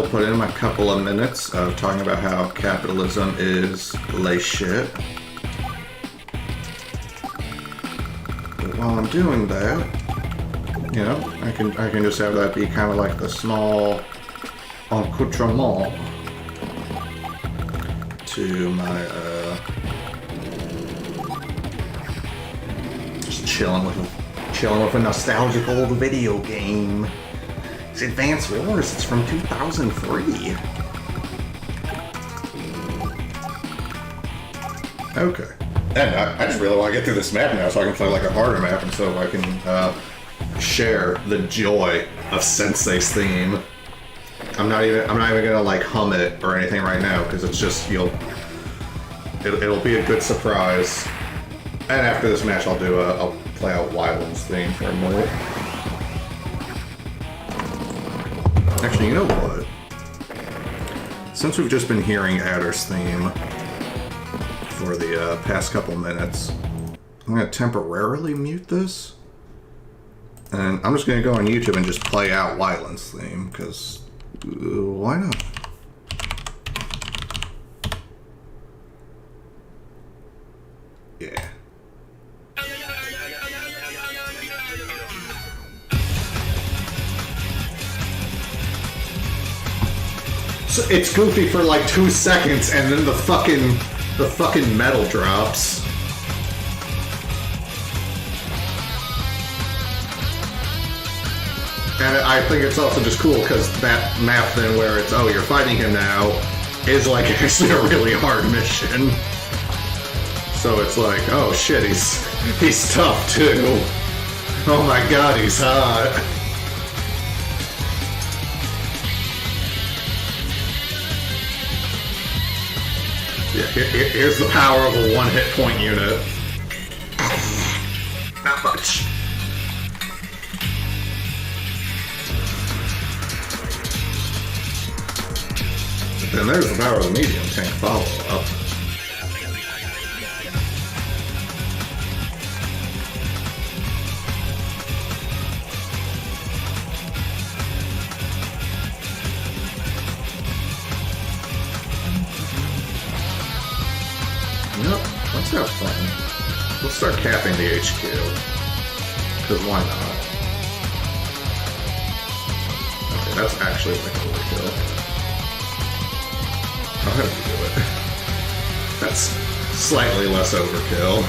put in my couple of minutes of talking about how capitalism is lay shit. But while I'm doing that, you know, I can just have that be kind of like the small accoutrement to my just chilling with a nostalgic old video game. It's Advance Wars. It's from 2003. Okay. And I just really want to get through this map now so I can play like a harder map and so I can share the joy of Sensei's theme. I'm not even gonna like hum it or anything right now because it's just It'll be a good surprise. And after this match, I'll play out Wyland's theme for a minute. Actually, you know what? Since we've just been hearing Adder's theme for the past couple minutes, I'm going to temporarily mute this. And I'm just going to go on YouTube and just play out Wyland's theme, because why not? Yeah. So it's goofy for like 2 seconds, and then the fucking metal drops. And I think it's also just cool because that map then where it's, oh, you're fighting him now, is like actually a really hard mission. So it's like, oh shit, he's tough too. Oh my god, he's hot. Yeah, here's the power of a one-hit point unit. Not much. And there's the power of the medium tank follow-up. Yep, let's have fun. Let's start capping the HQ. Because why not? Okay, that's actually like a overkill. I'll have to do it. That's slightly less overkill.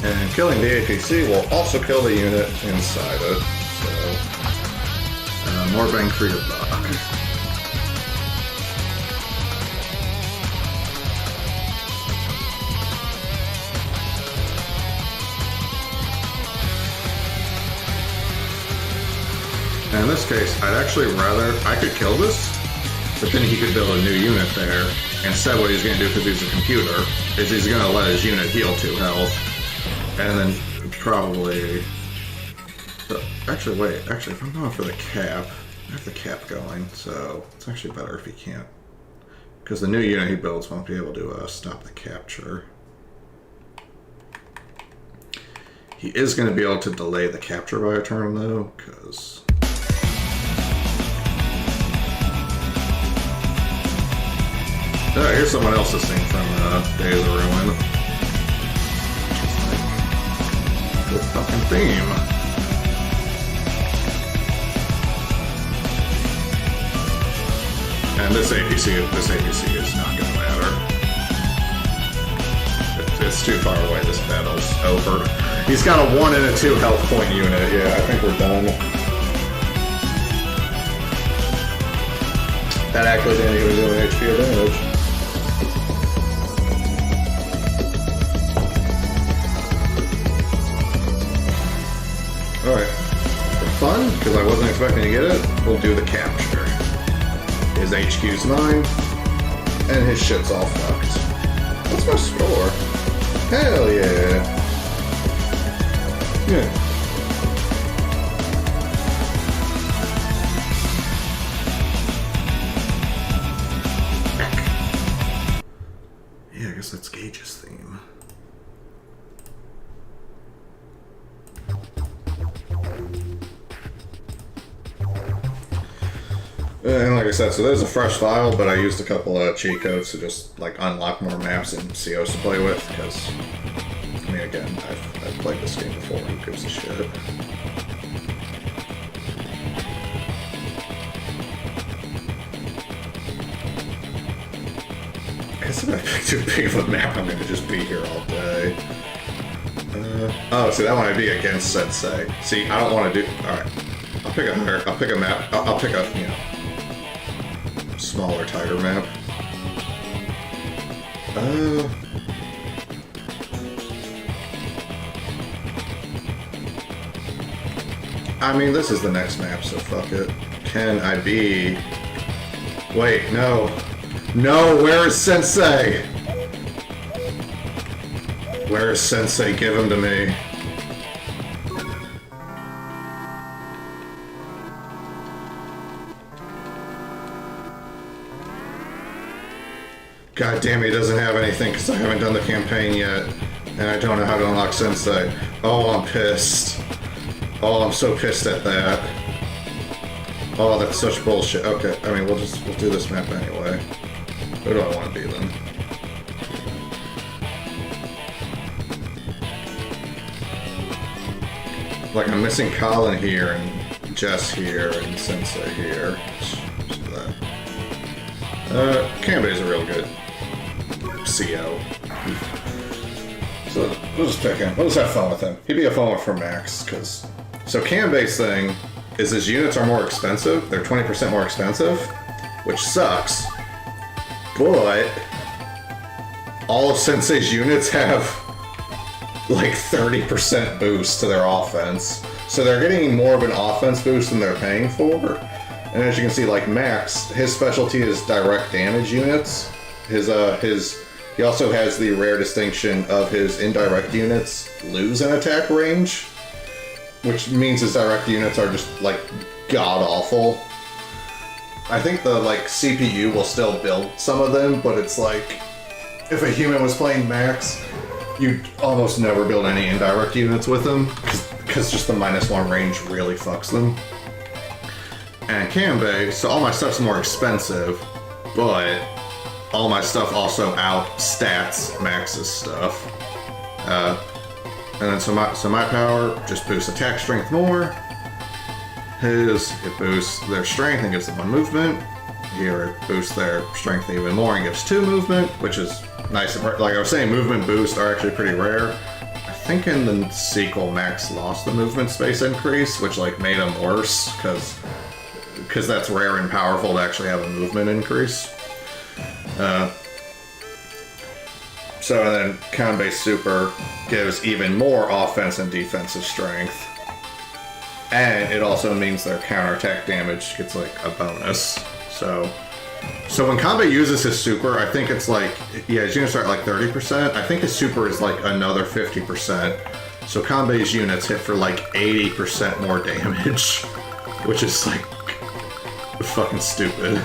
And killing the APC will also kill the unit inside it, so more bang for your buck. And in this case, I'd actually rather, I could kill this, but then he could build a new unit there. Instead, what he's going to do, because he's a computer, is he's going to let his unit heal 2 health. And then probably... Actually, wait. Actually, if I'm going for the cap, I have the cap going, so it's actually better if he can't. Because the new unit he builds won't be able to stop the capture. He is going to be able to delay the capture by a turn, though, because... Oh, here's someone else's thing from Days of Ruin. Good fucking theme. And this APC is not gonna matter. It's too far away, this battle's over. He's got a 1 and a 2 health point unit, yeah, I think we're done. That actually didn't even do an HP damage. Alright, for fun, because I wasn't expecting to get it, we'll do the capture. His HQ's 9, and his shit's all fucked. What's my score? Hell yeah! Yeah. Yeah, I guess that's Gage's theme. And like I said, so there's a fresh file, but I used a couple of cheat codes to just like unlock more maps and COs to play with, because, I mean, again, I've played this game before, who gives a shit? if I pick too big of a map, I'm gonna just be here all day. Oh, see, that one I'd be against Sensei. See, I don't want to do... Alright. I'll pick a map. I'll pick a, you know, smaller, tighter map. I mean, this is the next map, so fuck it. Can I be... Wait, no. No, where is Sensei? Where is Sensei? Give him to me. God damn, he doesn't have anything because I haven't done the campaign yet. And I don't know how to unlock Sensei. Oh, I'm pissed. Oh, I'm so pissed at that. Oh, that's such bullshit. Okay, I mean, we'll do this map anyway. Who do I want to be then? Like, I'm missing Colin here, and Jess here, and Sensei here. Kanbei's a real good CO. So, we'll just pick him. We'll just have fun with him. He'd be a fun one for Max, because... So, Kanbei's thing is his units are more expensive. They're 20% more expensive, which sucks. But... all of Sensei's units have... like 30% boost to their offense. So they're getting more of an offense boost than they're paying for. And as you can see, like Max, his specialty is direct damage units. He also has the rare distinction of his indirect units lose an attack range, which means his direct units are just like god awful. I think the like CPU will still build some of them, but it's like if a human was playing Max, you almost never build any indirect units with them, because just the -1 range really fucks them. And Kanbei, so all my stuff's more expensive, but all my stuff also outstats Max's stuff. And then so my power just boosts attack strength more. It boosts their strength and gives them 1 movement. Here it boosts their strength even more and gives 2 movement, which is nice. Like I was saying, movement boosts are actually pretty rare. I think in the sequel, Max lost the movement space increase, which like made him worse, because that's rare and powerful to actually have a movement increase. So and then Kanbei Super gives even more offense and defensive strength. And it also means their counterattack damage gets like a bonus. So when Kanbei uses his super, I think it's like, yeah, his units are at like 30%. I think his super is like another 50%. So Kanbei's units hit for like 80% more damage, which is like fucking stupid.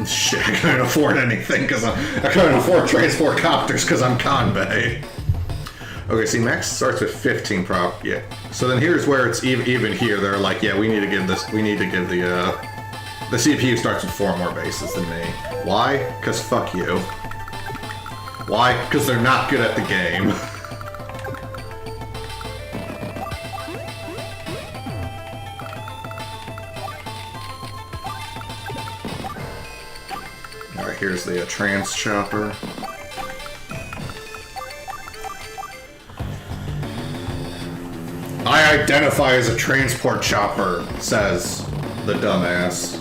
Shit, I couldn't afford anything because I couldn't afford transport copters because I'm Kanbei. Okay, see, Max starts with 15 prop. Yeah. So then here's where it's even here. They're like, yeah, we need to give the CPU starts with 4 more bases than me. Why? Because fuck you. Why? Because they're not good at the game. Alright, here's the trans chopper. I identify as a transport chopper, says the dumbass.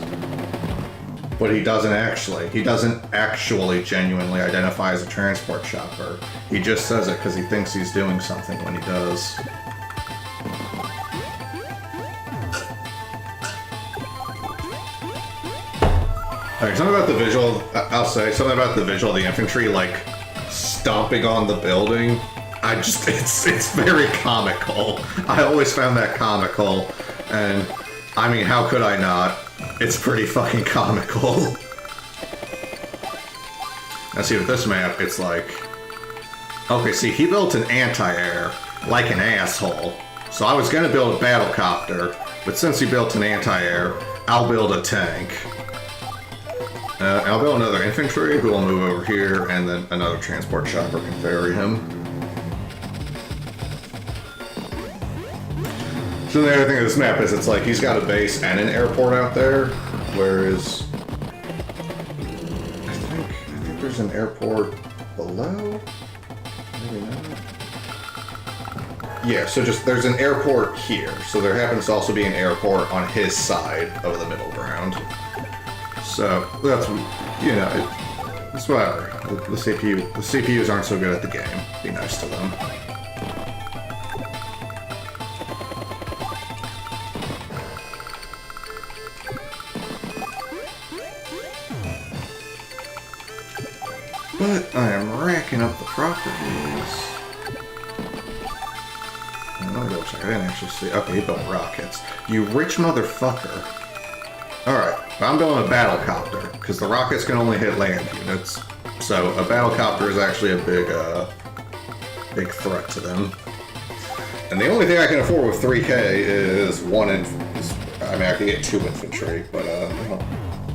But he doesn't actually. He doesn't actually genuinely identify as a transport chopper. He just says it because he thinks he's doing something when he does. Alright, something about the visual, I'll say, something about the visual of the infantry, like, stomping on the building. It's very comical. I always found that comical, and I mean, how could I not? It's pretty fucking comical. Now see, with this map, it's like... Okay, see, he built an anti-air, like an asshole. So I was gonna build a battlecopter, but since he built an anti-air, I'll build a tank. I'll build another infantry, who will move over here, and then another transport chopper can ferry him. So the other thing of this map is it's like he's got a base and an airport out there, whereas I think there's an airport below. Maybe not. Yeah, so just there's an airport here, so there happens to also be an airport on his side of the middle ground. So that's, you know, it's whatever. The CPUs aren't so good at the game. Be nice to them. But I am racking up the properties. Let me double check. I didn't actually see. Okay, he built rockets. You rich motherfucker. Alright, I'm building a battlecopter, because the rockets can only hit land units. So a battlecopter is actually a big threat to them. And the only thing I can afford with 3K is I mean, I could get 2 infantry, but I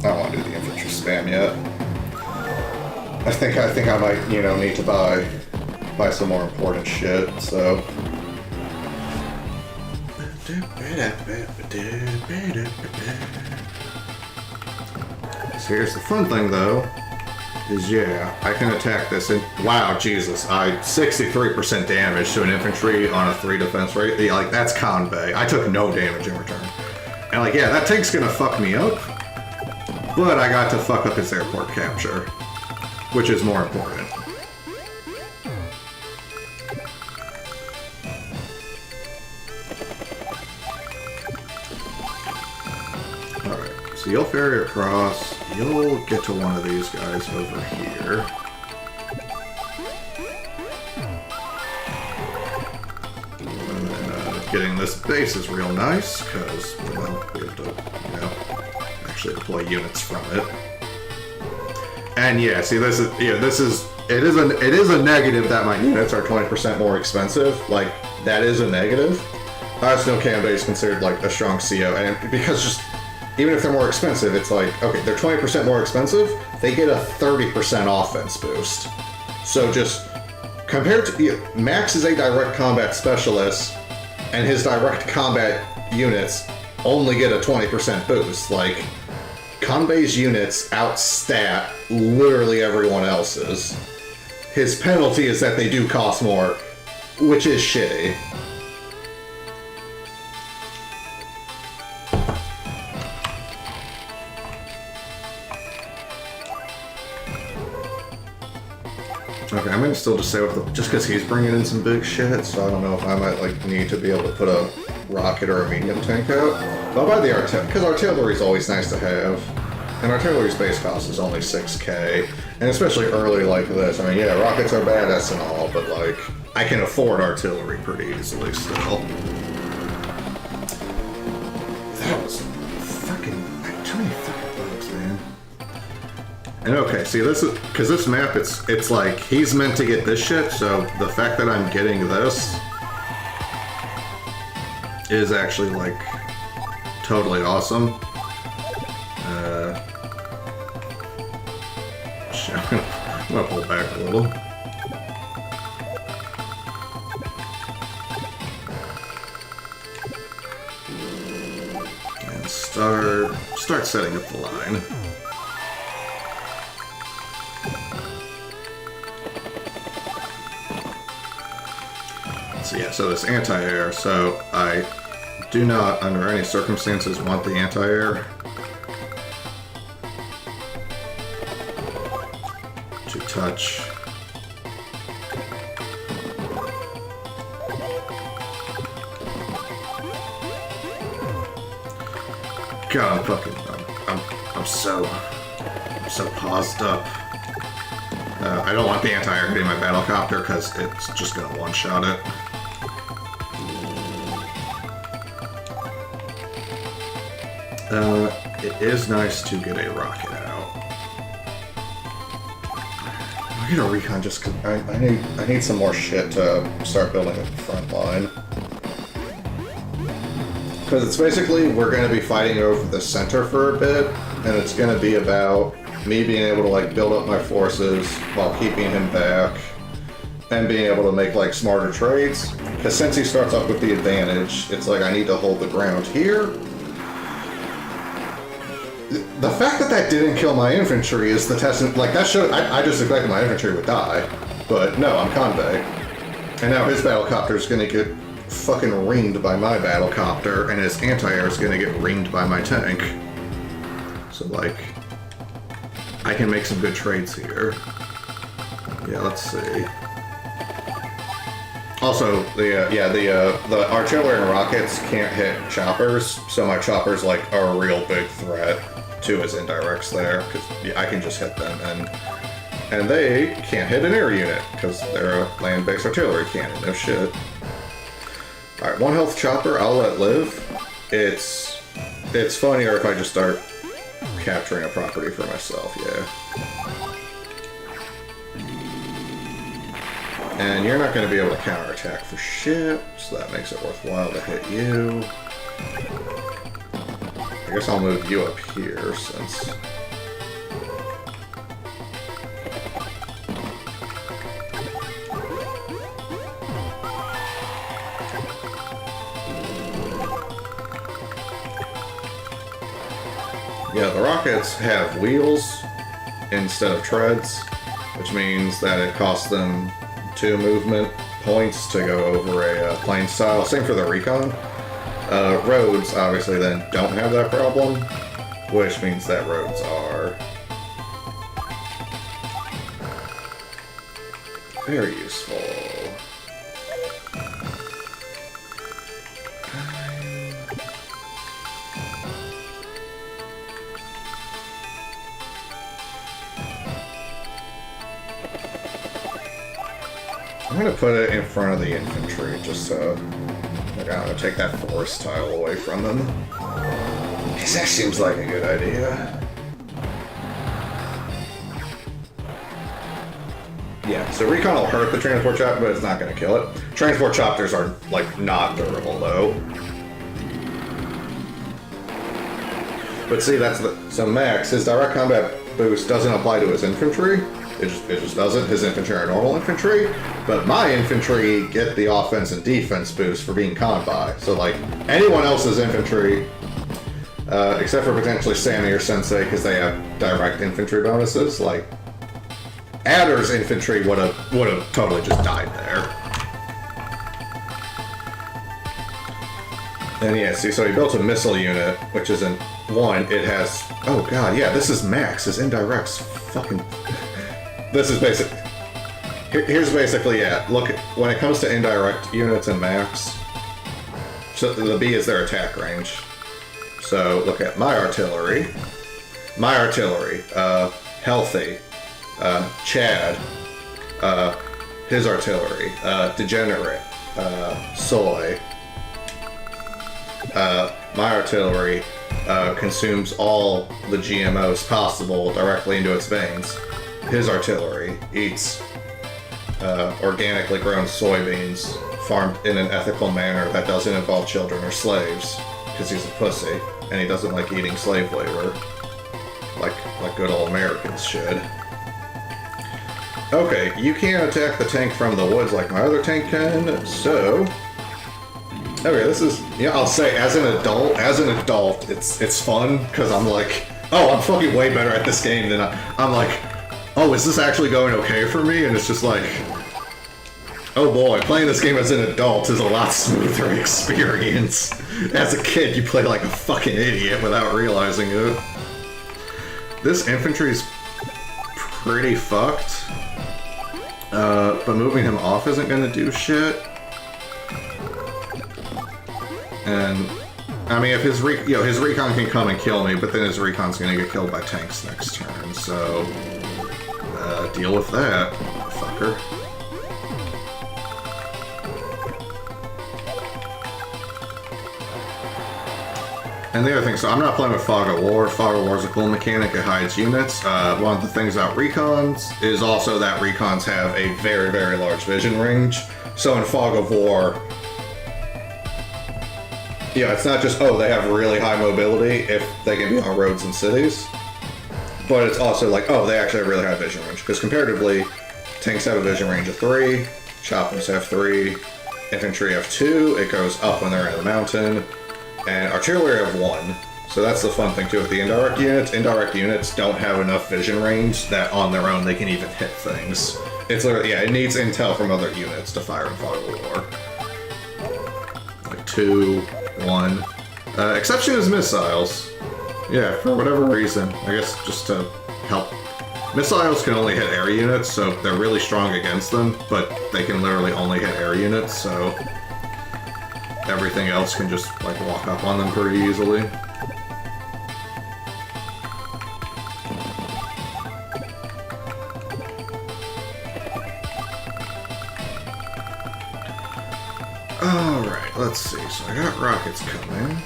don't want to do the infantry spam yet. I think I might, you know, need to buy some more important shit, so. So here's the fun thing though, is yeah, I can attack this and wow, Jesus, I 63% damage to an infantry on a 3 defense rate. Yeah, like that's Kanbei. I took no damage in return. And like, yeah, that tank's gonna fuck me up, but I got to fuck up his airport capture, which is more important. Alright, so you'll ferry across, you'll get to one of these guys over here. And then getting this base is real nice, because, well, we have to, you know, actually deploy units from it. And yeah, see, it is a negative that my units are 20% more expensive. Like, that is a negative. Still Kanbei is considered like a strong CO, and because just even if they're more expensive, it's like, okay, they're 20% more expensive, they get a 30% offense boost. So just compared to Max is a direct combat specialist, and his direct combat units only get a 20% boost. Like, Kanbei's units outstat literally everyone else's. His penalty is that they do cost more, which is shitty. Okay, I'm gonna still just say just because he's bringing in some big shit, so I don't know if I might like need to be able to put a rocket or a medium tank out. But I'll buy the artillery, because artillery is always nice to have. And artillery's base cost is only 6K. And especially early like this, I mean, yeah, rockets are badass and all, but like, I can afford artillery pretty easily still. That was fucking, too many fucking bugs, man. And okay, see, this is, because this map, it's like, he's meant to get this shit, so the fact that I'm getting this is actually, like, totally awesome. I'm gonna pull back a little. And start setting up the line. So yeah, so this anti-air, so I do not under any circumstances want the anti-air to touch God, I'm so paused up. I don't want the anti-air hitting my battlecopter because it's just gonna one-shot it. It is nice to get a rocket out. I get a recon just cause I need some more shit to start building a front line. Because it's basically, we're going to be fighting over the center for a bit, and it's going to be about me being able to like build up my forces while keeping him back, and being able to make like smarter trades. Because since he starts off with the advantage, it's like I need to hold the ground here. The fact that that didn't kill my infantry is the test. Like that showed, I just expected my infantry would die, but no, I'm Convey, and now his battlecopter is gonna get fucking ringed by my battlecopter, and his anti-air is gonna get ringed by my tank. So like, I can make some good trades here. Yeah, let's see. Also, the artillery and rockets can't hit choppers, so my choppers like are a real big threat to his indirects there, because I can just hit them, and they can't hit an air unit because they're a land-based artillery cannon. No shit. All right, 1 health chopper, I'll let live. It's funnier if I just start capturing a property for myself. Yeah. And you're not going to be able to counterattack for shit, so that makes it worthwhile to hit you. I guess I'll move you up here, since... Yeah, the rockets have wheels instead of treads, which means that it costs them 2 movement points to go over a plane style. Same for the recon. Roads obviously then don't have that problem, which means that roads are very useful. I'm gonna put it in front of the infantry, just so like, I'm gonna take that forest tile away from them. Because that seems like a good idea. Yeah, so recon will hurt the transport chopper, but it's not gonna kill it. Transport choppers are like not durable though. But see, that's the so Max, his direct combat boost doesn't apply to his infantry. It just doesn't. His infantry are normal infantry, but my infantry get the offense and defense boost for being convoy. So like anyone else's infantry, except for potentially Sammy or Sensei, because they have direct infantry bonuses. Like Adder's infantry would have totally just died there. And yeah, see, so he built a missile unit, which isn't one. It has. Oh god, yeah, this is Max. His indirects fucking. This is basic. Here's basically it. Look, when it comes to indirect units and Max, so the B is their attack range. So look at my artillery. My artillery, healthy, Chad, his artillery, degenerate, soy. My artillery consumes all the GMOs possible directly into its veins. His artillery eats organically grown soybeans farmed in an ethical manner that doesn't involve children or slaves, because he's a pussy and he doesn't like eating slave labor like good old Americans should. Okay, you can't attack the tank from the woods like my other tank can, so okay, this is, yeah, I'll say as an adult it's fun, because I'm like, oh, I'm fucking way better at this game than I'm like, oh, is this actually going okay for me? And it's just like, oh boy, playing this game as an adult is a lot smoother experience. As a kid, you play like a fucking idiot without realizing it. This infantry is pretty fucked, but moving him off isn't gonna do shit. And I mean, if his recon can come and kill me, but then his recon's gonna get killed by tanks next turn, so deal with that, fucker. And the other thing, so I'm not playing with Fog of War. Fog of War is a cool mechanic, it hides units. One of the things about recons is also that recons have a very, very large vision range. So in Fog of War, yeah, it's not just, oh, they have really high mobility if they can be on roads and cities. But it's also like, oh, they actually have really high vision range. Because comparatively, Tanks have a vision range of 3, choppers have 3, infantry have 2, it goes up when they're in the mountain, and artillery have 1. So that's the fun thing too with the indirect units. Indirect units don't have enough vision range that on their own they can even hit things. It's literally, yeah, it needs intel from other units to fire and follow the war. Like 2, 1. Exception is missiles. Yeah, for whatever reason. I guess just to help. Missiles can only hit air units, so they're really strong against them, but they can literally only hit air units, so everything else can just like walk up on them pretty easily. Alright, let's see. So I got rockets coming.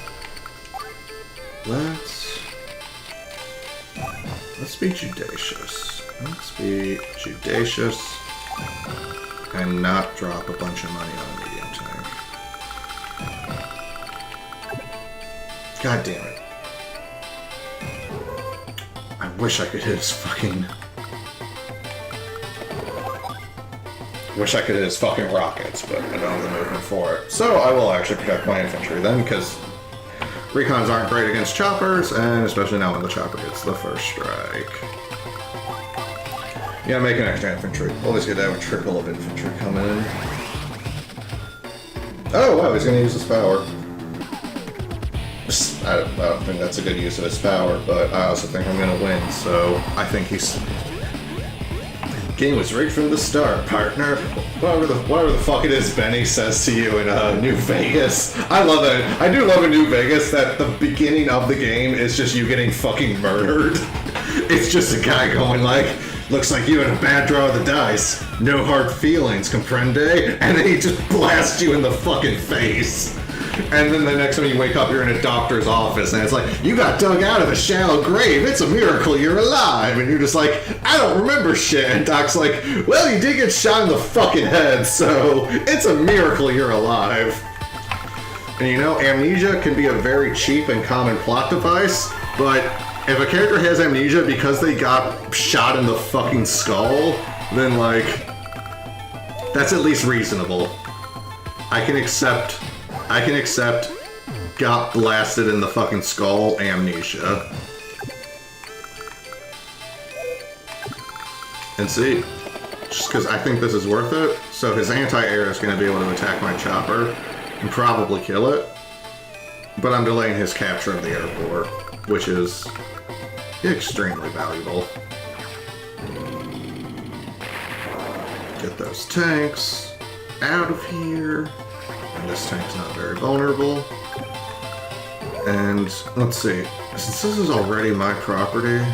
Let's be judacious. Let's be judacious and not drop a bunch of money on a medium tank. God damn it. I wish I could hit his fucking... Wish I could hit his fucking rockets, but I don't have the movement for it. So I will actually protect my infantry then, because recons aren't great against choppers, and especially now when the chopper gets the first strike. Yeah, make an extra infantry. Always good to have a trickle of infantry coming in. Oh wow, he's gonna use his power. I don't think that's a good use of his power, but I also think I'm gonna win, so I think he's... Game was rigged from the start, partner. Whatever the fuck it is Benny says to you in New Vegas. I love that. I do love in New Vegas that the beginning of the game is just you getting fucking murdered. It's just a guy going like, looks like you had a bad draw of the dice. No hard feelings, comprende? And then he just blasts you in the fucking face. And then the next time you wake up, you're in a doctor's office, and it's like, you got dug out of a shallow grave. It's a miracle you're alive. And you're just like, I don't remember shit. And Doc's like, well, you did get shot in the fucking head, so it's a miracle you're alive. And you know, amnesia can be a very cheap and common plot device, but if a character has amnesia because they got shot in the fucking skull, then, like, that's at least reasonable. I can accept got blasted in the fucking skull amnesia. And see, just because I think this is worth it, so his anti-air is going to be able to attack my chopper and probably kill it, but I'm delaying his capture of the airport, which is extremely valuable. Get those tanks out of here. And this tank's not very vulnerable. And let's see, since this is already my property,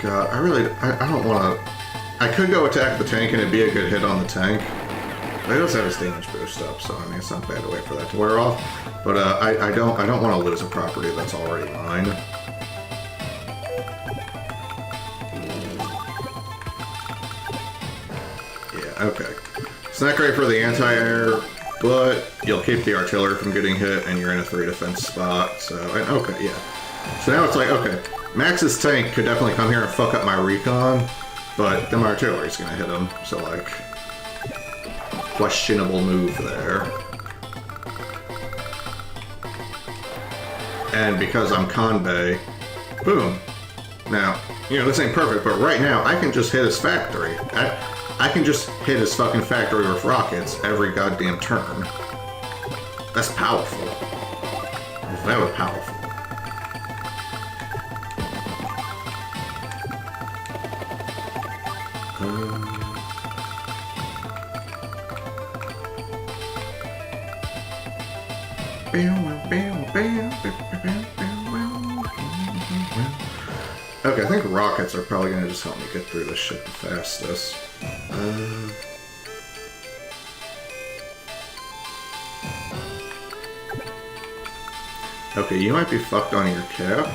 God, I don't want to. I could go attack the tank and it'd be a good hit on the tank. But he does have his damage boost up, so I mean it's not bad to wait for that to wear off. But I don't want to lose a property that's already mine. Yeah, okay. It's not great for the anti-air, but you'll keep the artillery from getting hit, and you're in a 3 defense spot, so, and okay, yeah. So now it's like, okay, Max's tank could definitely come here and fuck up my recon, but then my artillery's gonna hit him, so, like, questionable move there. And because I'm Conbay, boom. Now, you know, this ain't perfect, but right now, I can just hit his factory. I can just hit his fucking factory with rockets every goddamn turn. That's powerful. Very powerful. Okay, I think rockets are probably gonna just help me get through this shit the fastest. Okay, you might be fucked on your cap,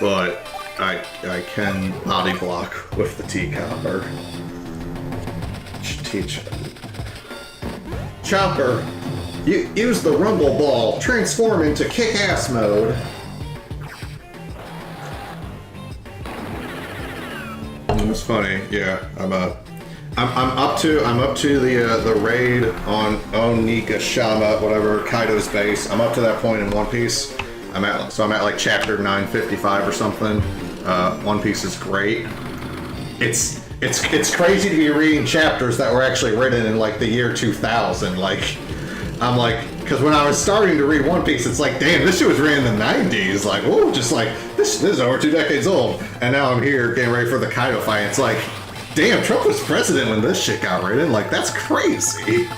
but I can body block with the T-Copper. Teach. Chopper, you use the rumble ball, transform into kick-ass mode. It's funny, yeah. I'm up to the raid on Onigashima, whatever, Kaido's base. I'm up to that point in One Piece. I'm at like chapter 955 or something. One Piece is great. It's crazy to be reading chapters that were actually written in like the year 2000. Like, I'm like, because when I was starting to read One Piece, it's like, damn, this shit was written in the 90s. Like, whoa, just like, this is over 2 decades old. And now I'm here getting ready for the Kaido fight. It's like, damn, Trump was president when this shit got written. Like, that's crazy.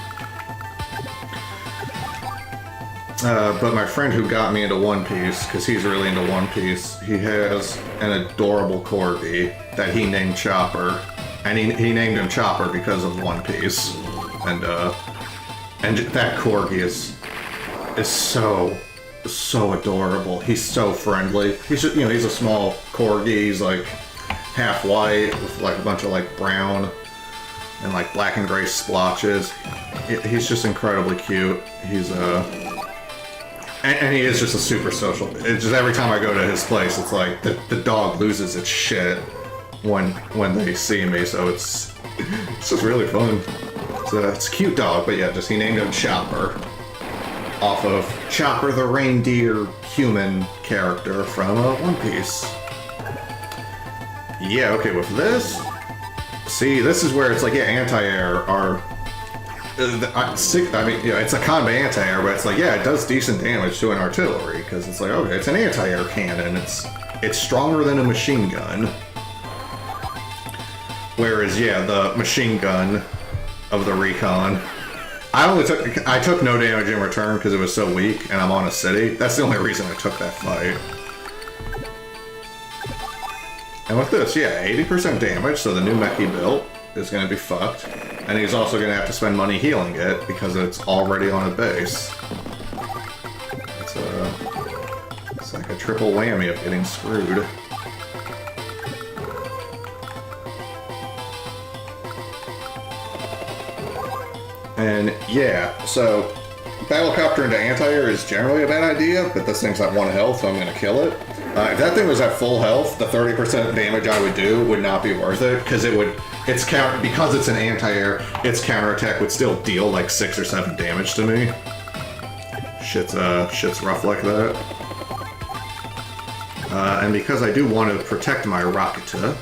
But my friend who got me into One Piece, because he's really into One Piece, he has an adorable corgi that he named Chopper. And he named him Chopper because of One Piece. And that corgi is so adorable. He's so friendly. He's just, he's a small corgi. He's like half white with like a bunch of like brown and like black and gray splotches. He's just incredibly cute. He's and he is just a super social. It's just every time I go to his place, it's like the dog loses its shit when they see me. So it's just really fun. It's a cute dog, but yeah, he named him Chopper off of Chopper the reindeer human character from One Piece. Yeah, okay, with this, see, this is where it's like, yeah, anti-air are. I mean, it's a combat anti-air, but it's like, yeah, it does decent damage to an artillery, because it's like, okay, it's an anti-air cannon, it's stronger than a machine gun. Whereas, yeah, the machine gun of the recon, I took no damage in return because it was so weak, and I'm on a city. That's the only reason I took that fight. And with this, yeah, 80% damage, so the new mech he built is going to be fucked. And he's also going to have to spend money healing it because it's already on a base. It's like a triple whammy of getting screwed. And yeah, so battlecopter into anti-air is generally a bad idea, but this thing's at 1 health, so I'm going to kill it. If that thing was at full health, the 30% damage I would do would not be worth it, because because it's an anti-air, its counterattack would still deal like 6 or 7 damage to me. Shit's rough like that. And because I do want to protect my Rakata,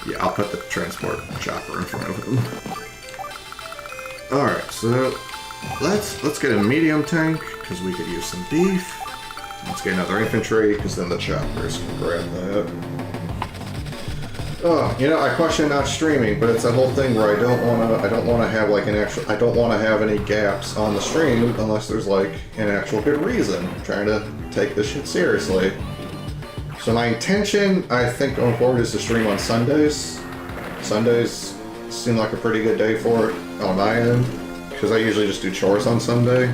yeah, I'll put the transport chopper in front of him. Alright, so let's get a medium tank, because we could use some beef. Let's get another infantry, because then the choppers can grab that. Oh, I question not streaming, but it's a whole thing where I don't wanna have like I don't wanna have any gaps on the stream unless there's like an actual good reason. I'm trying to take this shit seriously. So my intention, I think, going forward is to stream on Sundays. Sundays seem like a pretty good day for it on my end, because I usually just do chores on Sunday.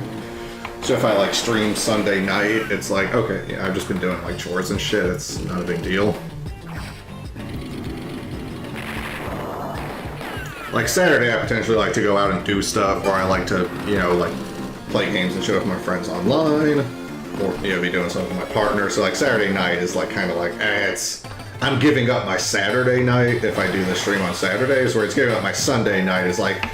So if I like stream Sunday night, it's like, okay, yeah, I've just been doing like chores and shit, it's not a big deal. Like Saturday, I potentially like to go out and do stuff, or I like to, like play games and shit with my friends online, or, be doing something with my partner. So like Saturday night is like kind of like, I'm giving up my Saturday night if I do the stream on Saturdays, where it's giving up my Sunday night is like,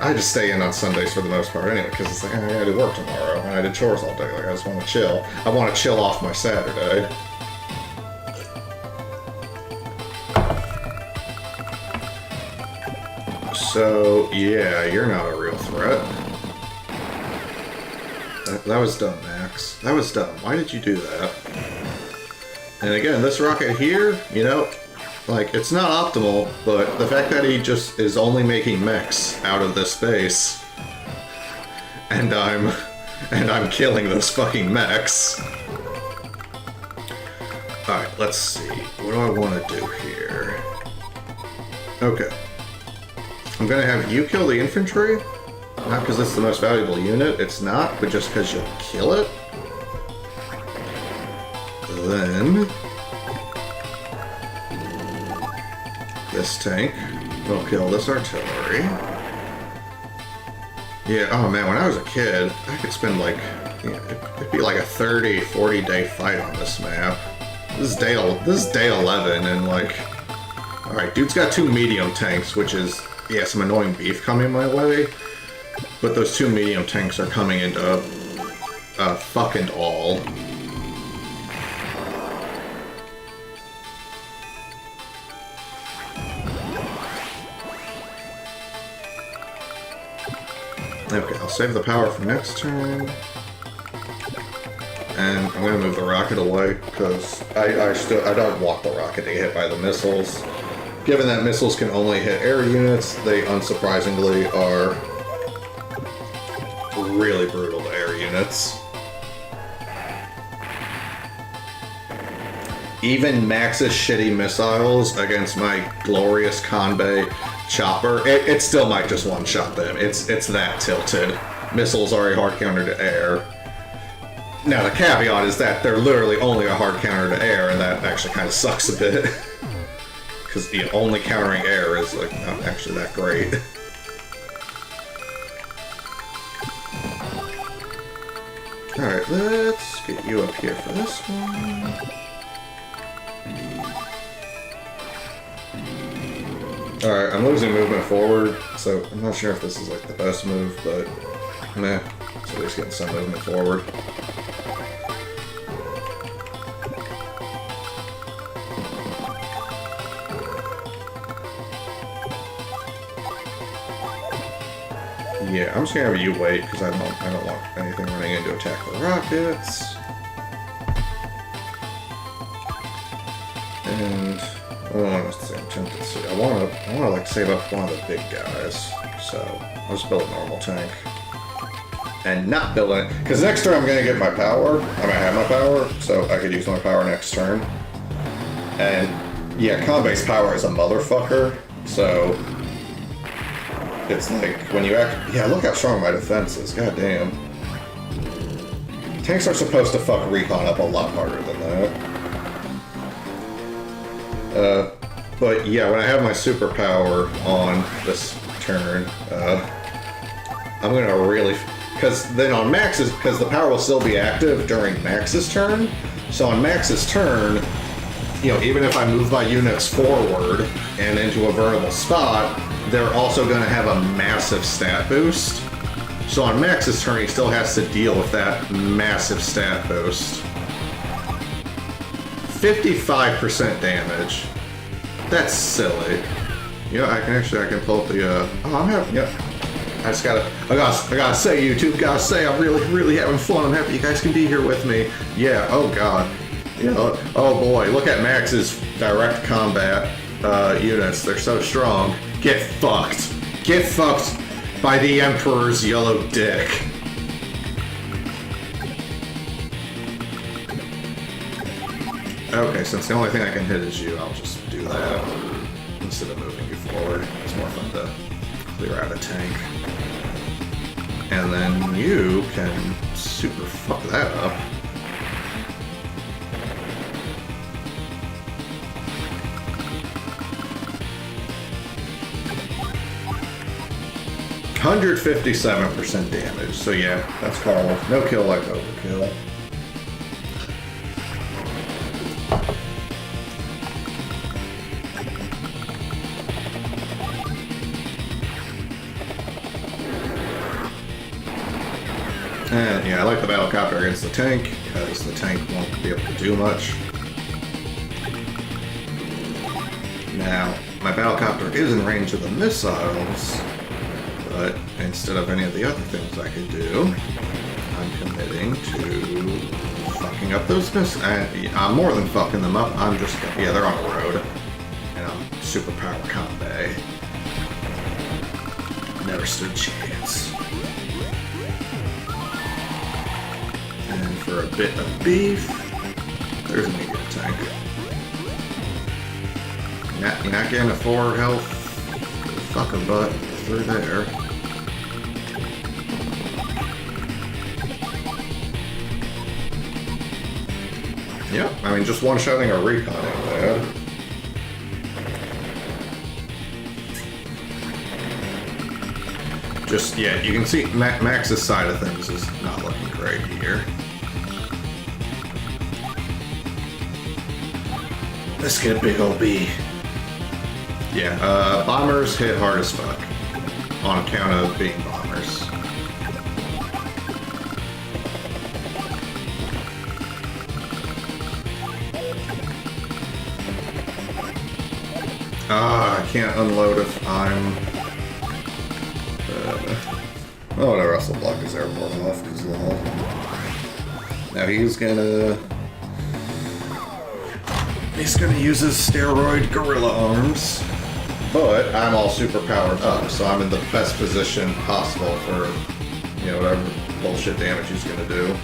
I just stay in on Sundays for the most part anyway, because it's like, I gotta do work tomorrow, and I did chores all day, like I just want to chill. I want to chill off my Saturday. So, yeah, you're not a real threat. That was dumb, Max. That was dumb. Why did you do that? And again, this rocket here, like, it's not optimal, but the fact that he just is only making mechs out of this base, and I'm killing those fucking mechs. Alright, let's see. What do I want to do here? Okay. I'm gonna have you kill the infantry. Not because it's the most valuable unit, it's not, but just because you'll kill it. Then this tank will kill this artillery. Yeah, oh man, when I was a kid, I could spend like, it'd be like a 30, 40 day fight on this map. This is day 11, and like, Alright, dude's got 2 medium tanks, which is, yeah, some annoying beef coming my way. But those 2 medium tanks are coming into fucking all. Okay, I'll save the power for next turn. And I'm gonna move the rocket away, because I don't want the rocket to get hit by the missiles. Given that missiles can only hit air units, they unsurprisingly are really brutal to air units. Even Max's shitty missiles against my glorious Kanbei chopper, it still might just one-shot them. It's that tilted. Missiles are a hard counter to air. Now the caveat is that they're literally only a hard counter to air, and that actually kind of sucks a bit. Because, you know, only countering air is, like, not actually that great. Alright, let's get you up here for this one. Alright, I'm losing movement forward, so I'm not sure if this is, like, the best move, but meh. So at least getting some movement forward. Yeah, I'm just gonna have you wait, because I don't want anything running in to attack the rockets. And I'm tempted to see. I wanna like save up one of the big guys. So I'll just build a normal tank. And not build it, because next turn I'm gonna get my power. I'm gonna have my power, so I could use my power next turn. And yeah, Kanbei's power is a motherfucker, so it's like, when you act... Yeah, look how strong my defense is. God damn. Tanks are supposed to fuck recon up a lot harder than that. But yeah, when I have my superpower on this turn, I'm gonna really... Because then on Max's... Because the power will still be active during Max's turn. So on Max's turn, you know, even if I move my units forward and into a vertical spot, they're also going to have a massive stat boost. So on Max's turn, he still has to deal with that massive stat boost. 55% damage. That's silly. You know, I can pull up the, oh, I'm happy, yeah. I gotta say, YouTube, gotta say, I'm really having fun. I'm happy you guys can be here with me. Yeah, oh god. You know, oh boy, look at Max's direct combat units. They're so strong. Get fucked. Get fucked by the Emperor's yellow dick. Okay, since the only thing I can hit is you, I'll just do that instead of moving you forward. It's more fun to clear out a tank. And then you can super fuck that up. $157% damage, so yeah, that's Carl. No kill like overkill. And yeah, I like the battlecopter against the tank, because the tank won't be able to do much. Now, my battlecopter is in range of the missiles, but instead of any of the other things I could do, I'm committing to fucking up those missiles. I'm more than fucking them up, I'm just, yeah, they're on the road. And I'm superpower Kanbei. Never stood a chance. And for a bit of beef, there's a medium tank. You're not getting a 4 health. Fuck a butt through there. Yep, I mean, just one-shotting a recon ain't bad. Just, yeah, you can see Max's side of things is not looking great here. Let's get a big old B. Yeah, bombers hit hard as fuck on account of being bombers. I can't unload if I'm... oh, whatever, else will block his airport off, because lol. Now he's gonna use his steroid gorilla arms. But I'm all super powered up, so I'm in the best position possible for, you know, whatever bullshit damage he's gonna do.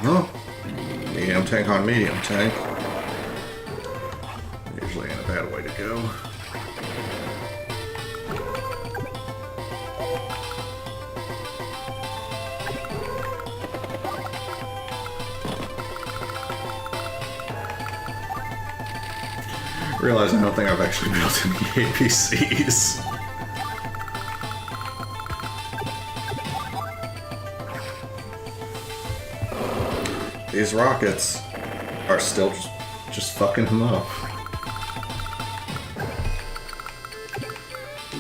Oh, medium tank on medium tank. Usually ain't a bad way to go. Realize I don't think I've actually built any APCs. These rockets are still just fucking him up.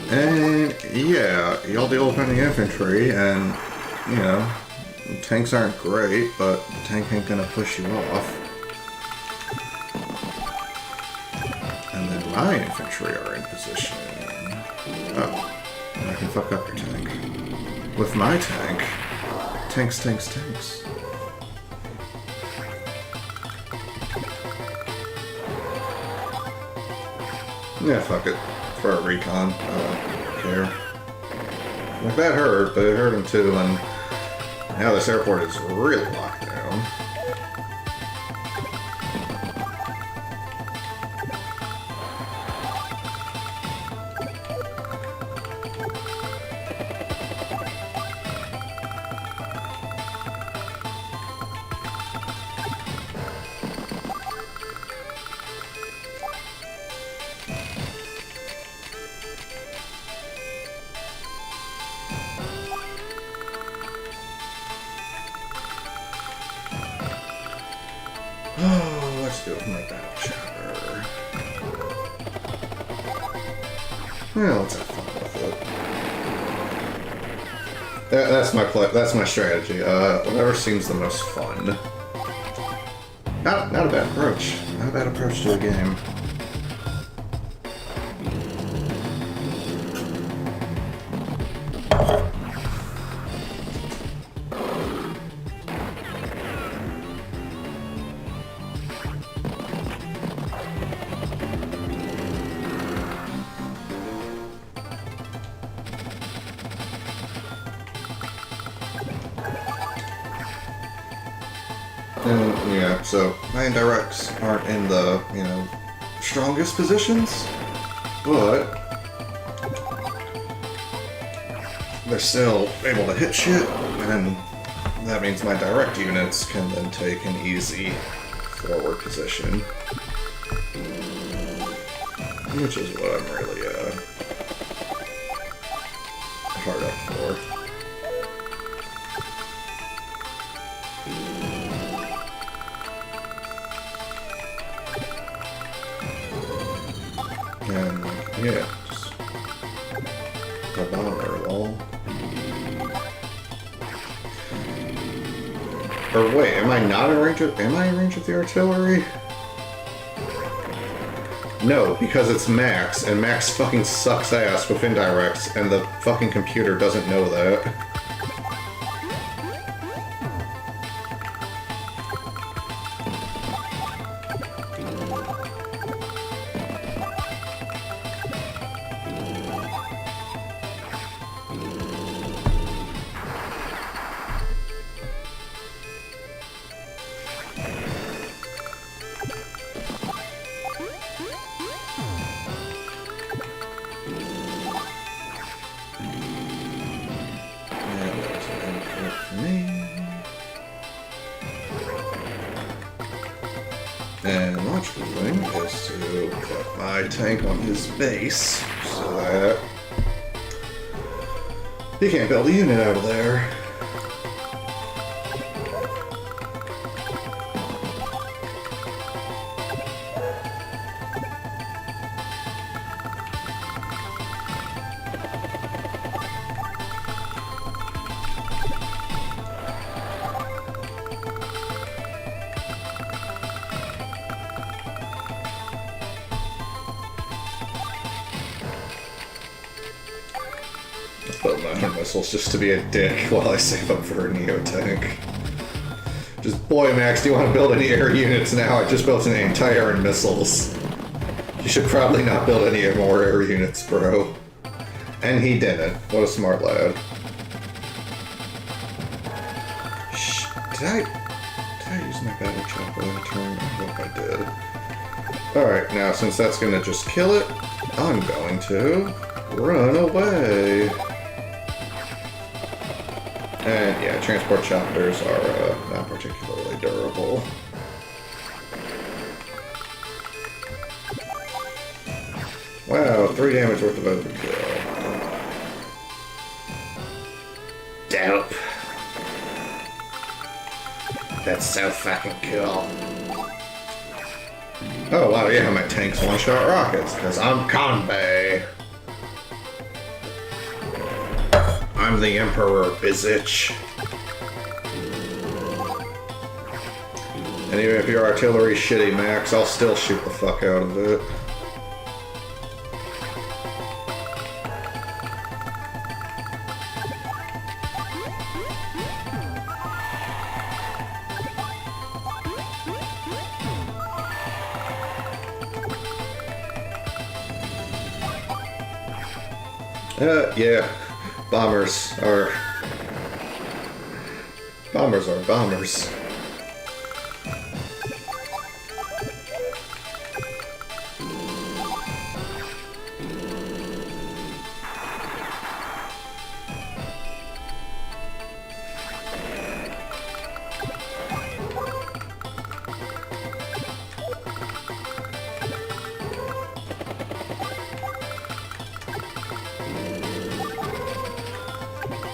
And yeah, y'all deal with any infantry, and you know, tanks aren't great, but the tank ain't gonna push you off. And then my infantry are in position. Oh, I can fuck up your tank. With my tank, tanks. Yeah, fuck it. For a recon. I don't care. Like, that hurt, but it hurt him too, and now this airport is really locked down. Oh, let's do it with my battle chopper. Well, let's have fun with it. That's my strategy. Whatever seems the most fun. Not a bad approach. Not a bad approach to a game. And yeah, so my indirects aren't in the, you know, strongest positions, but they're still able to hit shit, and that means my direct units can then take an easy forward position, which is what I'm really hard up for. And, yeah, just a bomber, lol. Or wait, am I not in range of... Am I in range of the artillery? No, because it's Max, and Max fucking sucks ass with indirects, and the fucking computer doesn't know that. And the logical thing is to put my tank on his base so that he can't build a unit out of there. Put my missiles just to be a dick while I save up for a Neo tank. Just, boy, Max, do you want to build any air units now? I just built an anti-air and missiles. You should probably not build any more air units, bro. And he didn't. What a smart lad. Shh. Did I use my battle chopper that turn? I hope I did. Alright, now since that's gonna just kill it, I'm going to run away. And yeah, transport choppers are not particularly durable. Wow, 3 damage worth of overkill. Dope. That's so fucking cool. Oh wow, yeah, my tanks one-shot rockets, because I'm Kanbei. I'm the Emperor, bizzitch. And even if your artillery's shitty, Max, I'll still shoot the fuck out of it. Yeah. Bombers are bombers.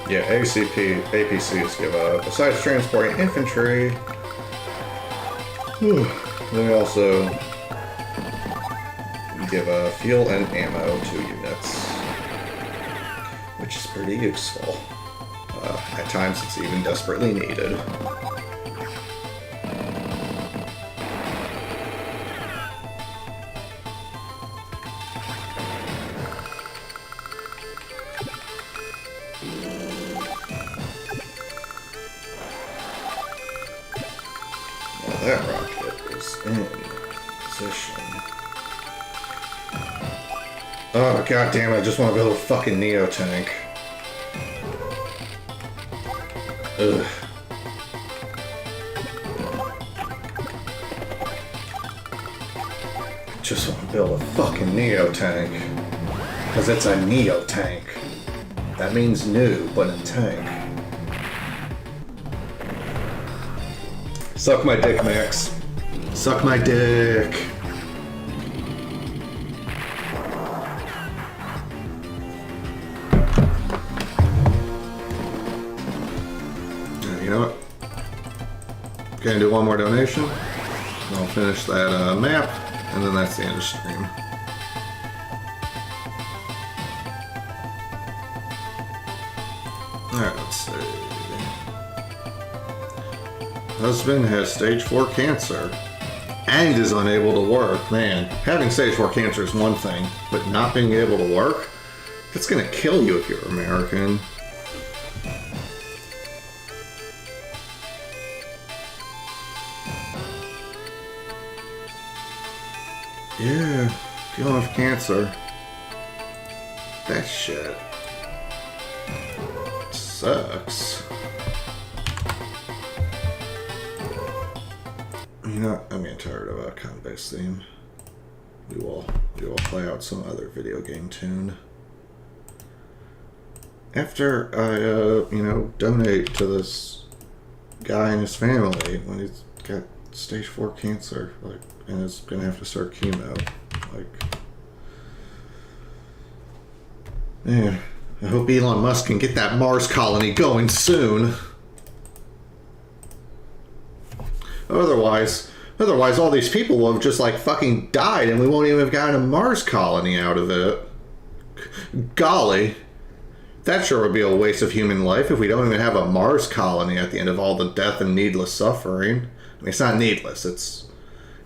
Yeah, APCs give up. Besides transporting infantry, they also give fuel and ammo to units, which is pretty useful. At times it's even desperately needed. That rocket is in position. Oh god damn it, I just want to build a fucking Neo tank. Ugh. Just want to build a fucking Neo tank. Because it's a Neo tank. That means new, but a tank. Suck my dick, Max. Suck my dick. You know what? Gonna do one more donation. I'll finish that map, and then that's the end of stream. Alright, let's see. Husband has stage 4 cancer and is unable to work. Man, having stage 4 cancer is one thing, but not being able to work? That's gonna kill you if you're American. Yeah, dealing with cancer. That shit sucks. You know, I'm getting tired of a con-based theme. We will play out some other video game tune. After I, donate to this guy and his family when he's got stage 4 cancer, and is gonna have to start chemo. Man, I hope Elon Musk can get that Mars colony going soon. Otherwise, all these people will have just fucking died, and we won't even have gotten a Mars colony out of it. Golly, that sure would be a waste of human life if we don't even have a Mars colony at the end of all the death and needless suffering. I mean, it's not needless. It's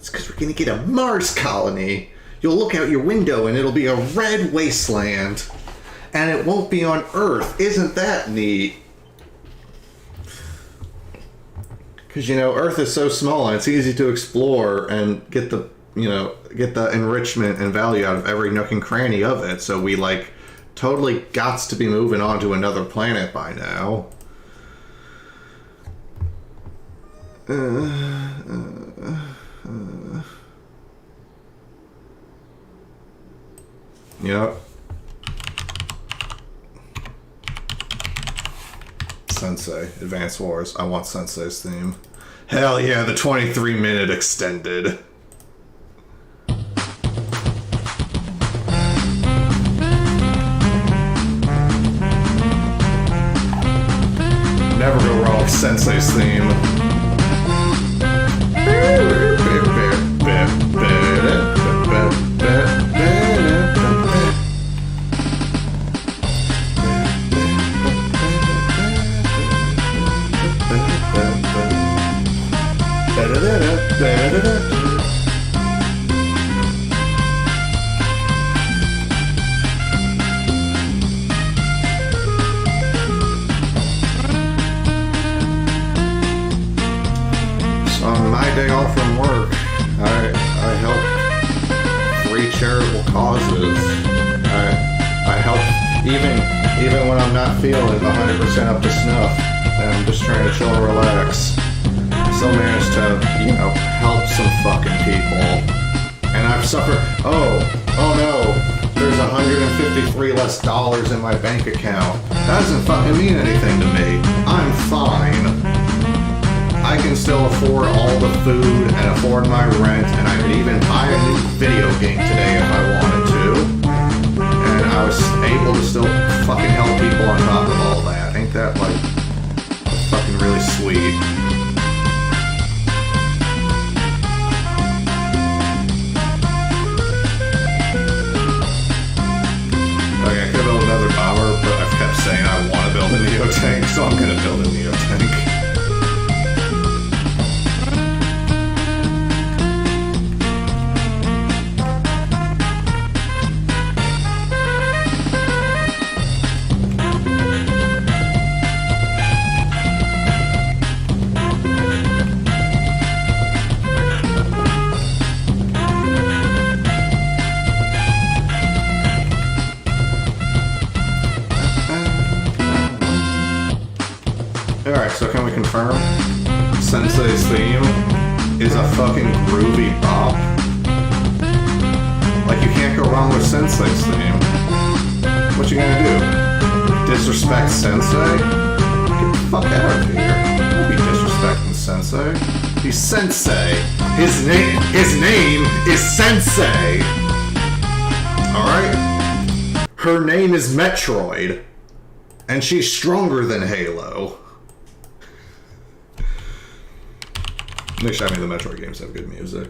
because we're gonna get a Mars colony. You'll look out your window and it'll be a red wasteland, and it won't be on Earth. Isn't that neat? Because, Earth is so small and it's easy to explore and get the enrichment and value out of every nook and cranny of it. So we, totally gots to be moving on to another planet by now. Yep. Sensei, Advance Wars. I want Sensei's theme. Hell yeah, the 23-minute extended. Never go wrong with Sensei's theme. On my day off from work, I help 3 charitable causes. I help even when I'm not feeling 100% up to snuff, and I'm just trying to chill and relax. I still managed to, help some fucking people. And I've suffered. Oh no, there's $153 less in my bank account. That doesn't fucking mean anything to me. I'm fine. I can still afford all the food and afford my rent, and I could even buy a new video game today if I wanted to. And I was able to still fucking help people on top of all that. Ain't that fucking really sweet? Okay, I could build another bomber, but I've kept saying I want to build a Neo tank, so I'm gonna build a Neo tank. Alright, so can we confirm? Sensei's theme is a fucking groovy bop. You can't go wrong with Sensei's theme. What you gonna do? Disrespect Sensei? Get the fuck out of here. Don't be disrespecting Sensei. He's Sensei. His name is Sensei. Alright? Her name is Metroid. And she's stronger than Halo. Nick, I mean, the Metroid games have good music.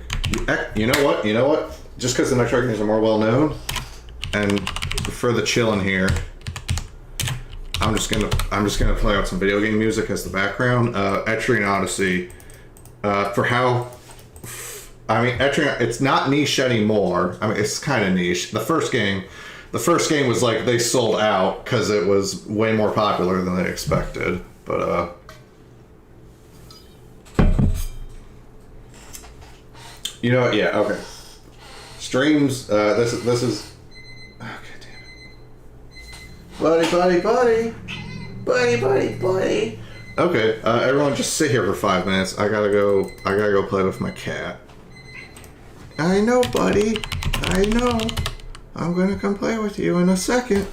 You know what? Just because the Metroid games are more well known, and for the chillin' here, I'm just gonna play out some video game music as the background. Etrian Odyssey. For how, I mean, Etrian, it's not niche anymore. I mean, it's kind of niche. The first game was like they sold out because it was way more popular than they expected. But you know what? Yeah. Okay. Streams. This is. Buddy. Okay, everyone just sit here for 5 minutes. I gotta go play with my cat. I know, buddy. I know. I'm gonna come play with you in a second.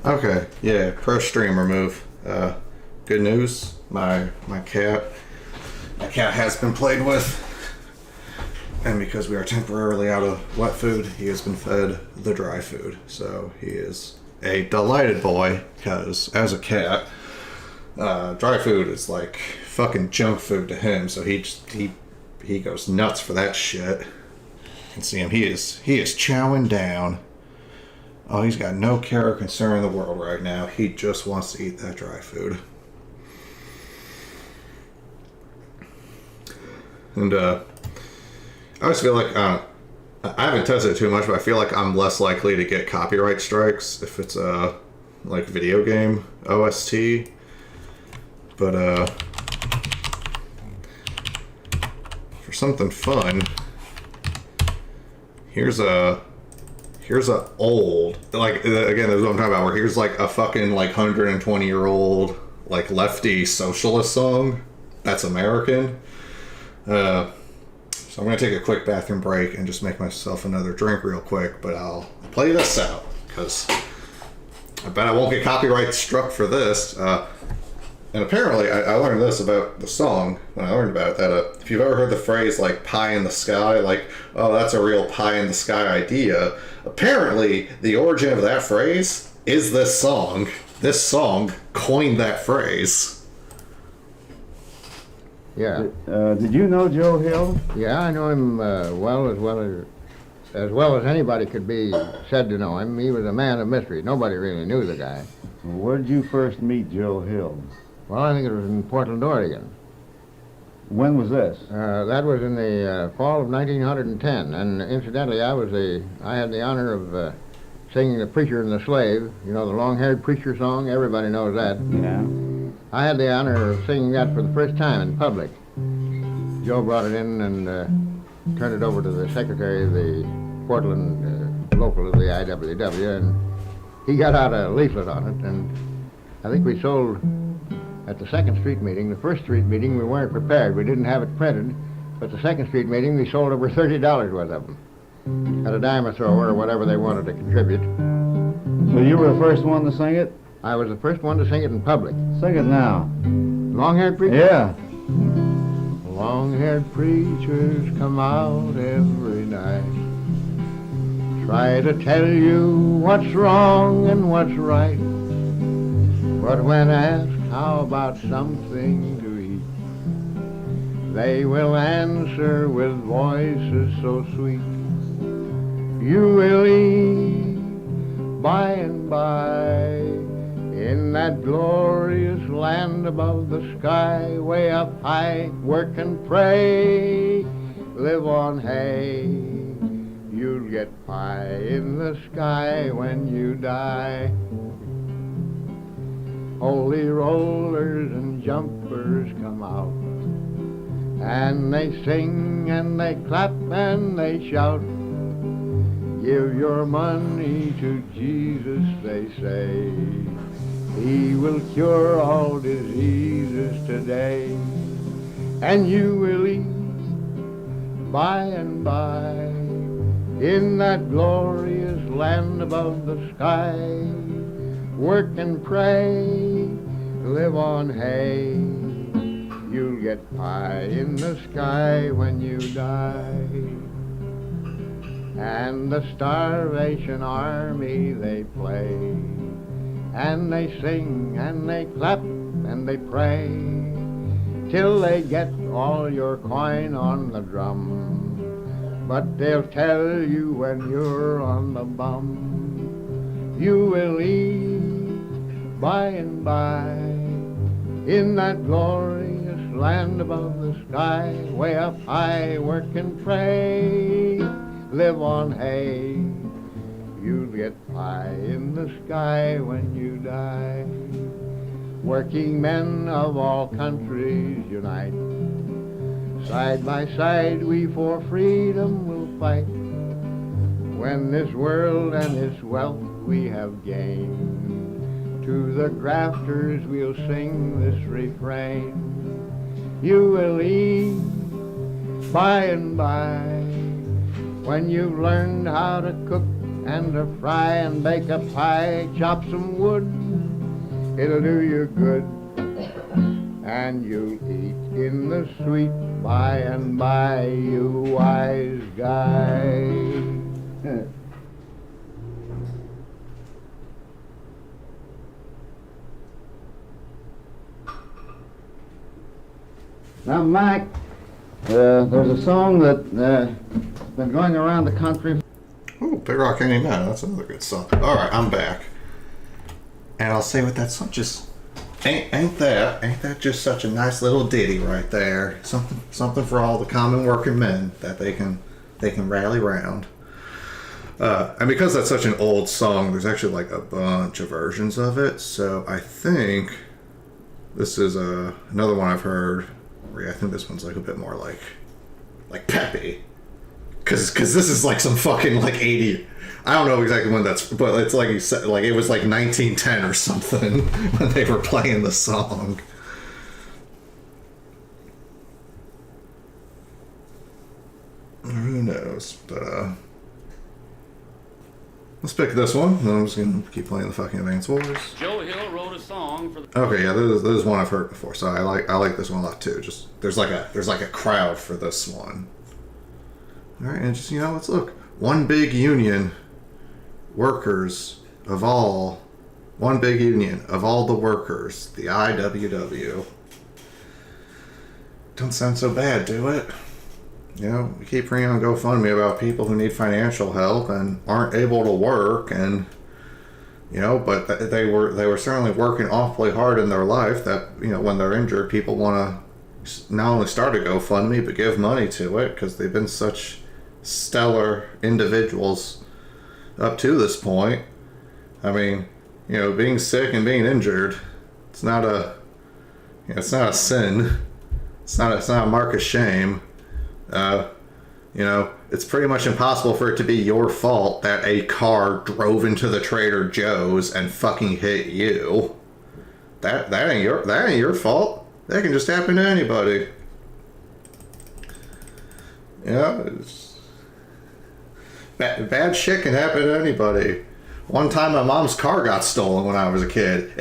Okay, yeah, pro streamer move. Good news. My cat has been played with, and because we are temporarily out of wet food, he has been fed the dry food. So he is a delighted boy, because as a cat, dry food is like fucking junk food to him. So he goes nuts for that shit. You can see him. He is chowing down. Oh, he's got no care or concern in the world right now. He just wants to eat that dry food. And I always feel like I haven't tested it too much, but I feel like I'm less likely to get copyright strikes if it's a like video game OST. But for something fun, here's a old, like, again, that's what I'm talking about, where here's like a fucking like 120-year-old like lefty socialist song that's American. So I'm gonna take a quick bathroom break and just make myself another drink real quick, but I'll play this out because I bet I won't get copyright struck for this. And apparently, I learned this about the song when I learned about it, that if you've ever heard the phrase, like, pie in the sky, like, oh, that's a real pie in the sky idea, apparently the origin of that phrase is this song. This song coined that phrase. Yeah. Did you know Joe Hill? Yeah, I know him as well as anybody could be said to know him. He was a man of mystery. Nobody really knew the guy. Where did you first meet Joe Hill? Well, I think it was in Portland, Oregon. When was this? That was in the fall of 1910, and incidentally, I had the honor of singing "The Preacher and the Slave." You know, the long-haired preacher song. Everybody knows that. Yeah. I had the honor of singing that for the first time in public. Joe brought it in and turned it over to the secretary of the Portland local of the AW2, and he got out a leaflet on it, and I think we sold. At the Second Street meeting, the First Street meeting, we weren't prepared. We didn't have it printed. But the Second Street meeting, we sold over $30 worth of them. At a dime a throw or whatever they wanted to contribute. So you were the first one to sing it? I was the first one to sing it in public. Sing it now. Long-haired preachers? Yeah. Long-haired preachers come out every night. Try to tell you what's wrong and what's right. But when asked how about something to eat, they will answer with voices so sweet. You will eat by and by in that glorious land above the sky, way up high, work and pray, live on hay. You'll get pie in the sky when you die. Holy rollers and jumpers come out, and they sing and they clap and they shout. Give your money to Jesus, they say. He will cure all diseases today. And you will eat by and by in that glorious land above the sky. Work and pray, live on hay. You'll get pie in the sky when you die. And the Starvation Army, they play, and they sing and they clap and they pray, till they get all your coin on the drum. But they'll tell you when you're on the bum, you will eat by and by in that glorious land above the sky, way up high, work and pray, live on hay. You'll get pie in the sky when you die. Working men of all countries unite. Side by side we for freedom will fight. When this world and its wealth we have gained, to the grafters we'll sing this refrain. You will eat by and by when you've learned how to cook and to fry and bake a pie, chop some wood, it'll do you good. And you'll eat in the sweet by and by, you wise guy. Now, Mike, there's a song that's been going around the country. Oh, Big Rock Candy Man. That's another good song. All right, I'm back. And I'll say with that song, just ain't that just such a nice little ditty right there? Something for all the common working men that they can rally round. And because that's such an old song, there's actually like a bunch of versions of it. So I think this is another one I've heard. I think this one's like a bit more like peppy, cause this is like some fucking like 80. I don't know exactly when that's, but it's like you said, like it was like 1910 or something when they were playing the song. Who knows? But let's pick this one. And I'm just gonna keep playing the fucking Advance Wars. Joe Hill wrote a song for the... Okay, yeah, this is one I've heard before, so I like this one a lot too. Just there's like a crowd for this one. All right, and just let's look. One big union, workers of all. One big union of all the workers, the IWW. Don't sound so bad, do it? We keep reading on GoFundMe about people who need financial help and aren't able to work, and but they were certainly working awfully hard in their life. That when they're injured, people want to not only start a GoFundMe but give money to it because they've been such stellar individuals up to this point. I mean, being sick and being injured, it's not a sin. It's not a mark of shame. It's pretty much impossible for it to be your fault that a car drove into the Trader Joe's and fucking hit you. That ain't your fault. That can just happen to anybody. Bad shit can happen to anybody. One time my mom's car got stolen when I was a kid.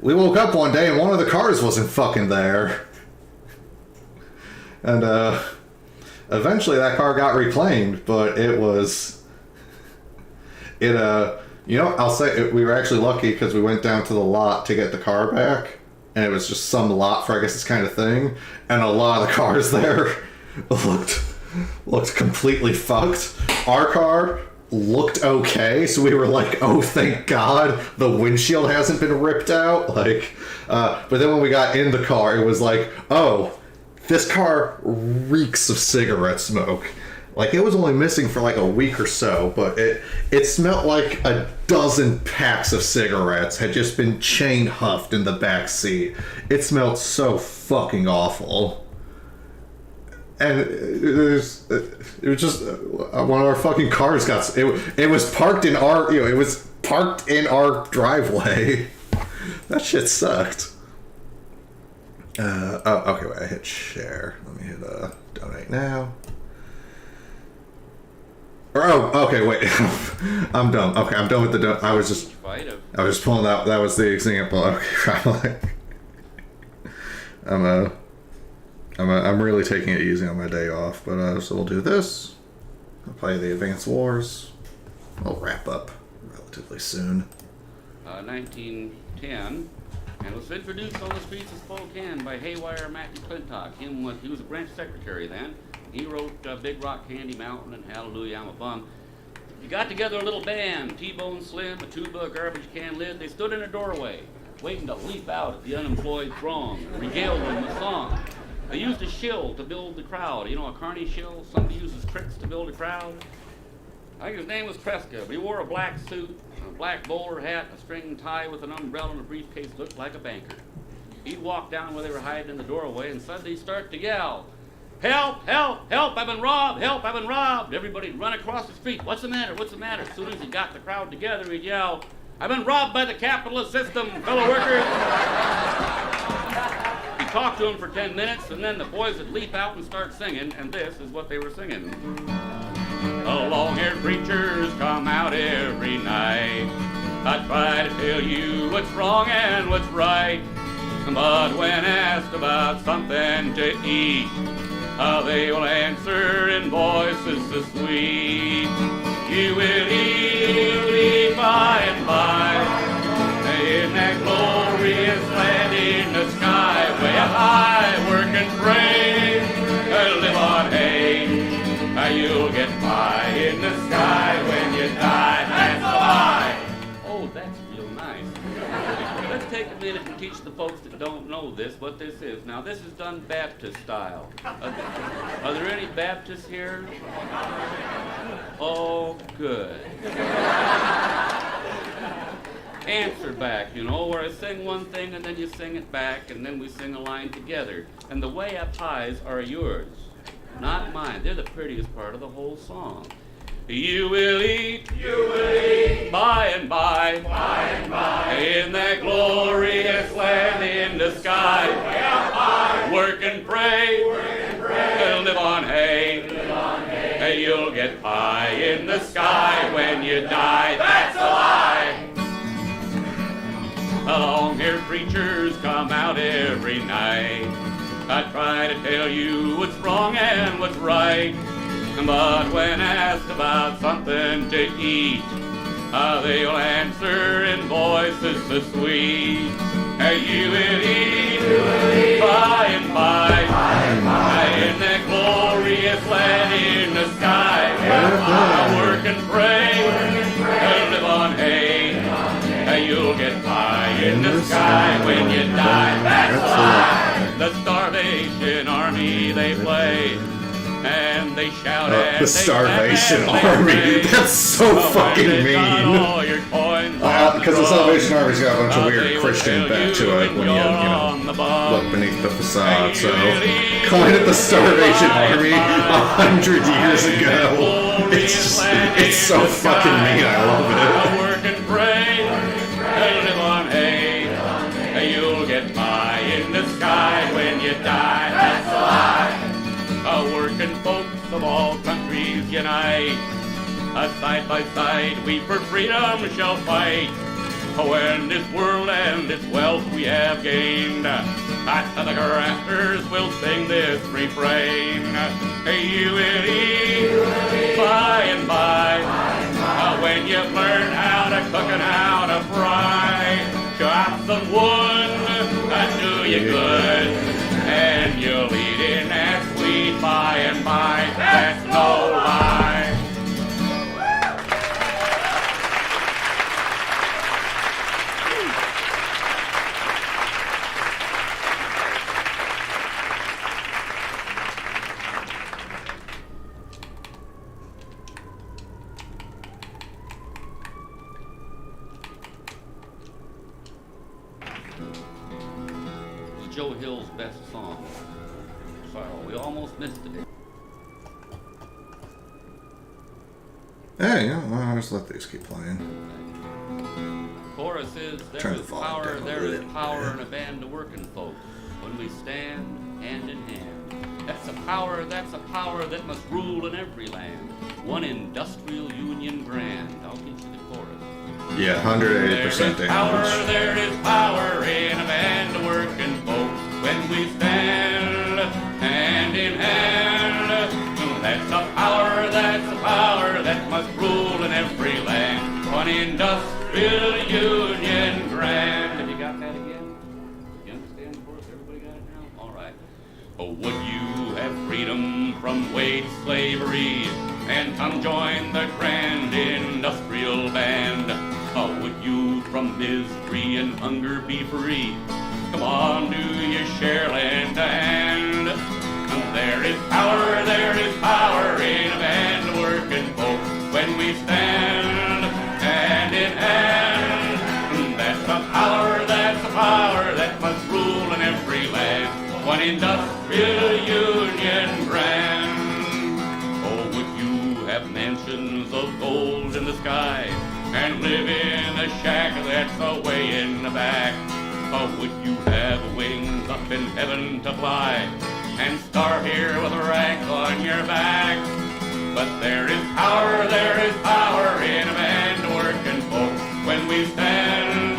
We woke up one day and one of the cars wasn't fucking there. And eventually that car got reclaimed, but I'll say we were actually lucky because we went down to the lot to get the car back, and it was just some lot for I guess this kind of thing, and a lot of the cars there looked completely fucked. Our car looked okay, so we were like, oh thank God the windshield hasn't been ripped out, but then when we got in the car it was like, oh, this car reeks of cigarette smoke. Like, it was only missing for like a week or so, but it smelled like a dozen packs of cigarettes had just been chain huffed in the back seat. It smelled so fucking awful. And it was just one of our fucking cars it was parked in our driveway. That shit sucked. Okay, wait, I hit share. Let me hit donate now. Okay, wait. I'm done. Okay, I'm done with the I was just pulling out. That was the example. Okay, I'm really taking it easy on my day off, but so we'll do this. I'll play the Advance Wars. I'll wrap up relatively soon. 1910, and was introduced on the streets of Spokane by Haywire Matthew Clintock. He was a branch secretary then. He wrote Big Rock Candy Mountain and Hallelujah I'm a Bum. He got together a little band, T-Bone Slim, a tuba, a garbage can lid. They stood in a doorway, waiting to leap out at the unemployed throng, regaled them with song. They used a shill to build the crowd. You know, a carny shill? Somebody uses tricks to build a crowd. I think his name was Kreska. He wore a black suit, a black bowler hat, a string tie with an umbrella and a briefcase, looked like a banker. He'd walk down where they were hiding in the doorway and suddenly he'd start to yell, "Help, help, help, I've been robbed, help, I've been robbed." Everybody'd run across the street. What's the matter, what's the matter? As soon as he got the crowd together, he'd yell, "I've been robbed by the capitalist system, fellow workers." He talked to them for 10 minutes, and then the boys would leap out and start singing, and this is what they were singing. Long-haired preachers come out every night. I try to tell you what's wrong and what's right, but when asked about something to eat, they will answer in voices so sweet. You will eat by and by, in that glorious land in the sky, way up high, work and pray, live on hay. You'll get by in the sky when you die. That's a lie. Oh, that's real nice. Let's take a minute and teach the folks that don't know this what this is. Now, this is done Baptist style. Are there any Baptists here? Oh, good. Answer back, you know, where I sing one thing and then you sing it back and then we sing a line together. And the way up highs are yours, not mine. They're the prettiest part of the whole song. You will eat by and by, in that glorious land in the sky. Work and pray, live on hay. You'll get pie in the sky when you die. That's a lie. Long-haired preachers come out every night. I try to tell you what's wrong and what's right, but when asked about something to eat, they'll answer in voices so sweet. You will eat by and by, in that glorious land in the sky. Work and pray, live on hay. You'll get pie in the sky when you die. That's a lie. The Starvation Army, they play, and they shout at the Starvation Army. That's so fucking mean. Because the Salvation Army's got a bunch of weird Christian bent to it when you look beneath the facade. So, calling it the Starvation Army 100 years ago, it's so fucking mean. I love it. Work and pray, live on hay. You'll get pie in the sky when you die. That's a lie. Working folks of all countries unite. Side by side we for freedom shall fight. When this world and its wealth we have gained, at the rafters we'll sing this refrain. You will eat by and by, when you've learned how to cook and how to fry. Chop some wood, do you good, and you'll eat in that sweet by and by. That's no lie. Joe Hill's best song. Sorry, we almost missed it. Hey, yeah, well, just let these keep playing. Chorus is, Turn there the is volume power down a little bit. in a band of working folks when we stand hand in hand. That's a power that must rule in every land. One industrial union grand. I'll teach you the chorus. Yeah, 180% damage. There is power in a band of working folks when we stand hand in hand. That's a power that must rule in every land. One industrial union grand. Have you got that again? You understand the chorus? Everybody got it now? All right. Oh, would you have freedom from wage slavery and come join the grand industrial band? Oh, would you from misery and hunger be free? Come on, do your share lend a hand. There is power in a band of working folks when we stand hand in hand. That's a power that must rule in every land. One industrial union grand. Oh, would you have mansions of gold in the sky and live in a shack that's away in the back? Or would you have wings up in heaven to fly and start here with a rag on your back? But there is power in a band of working folk when we stand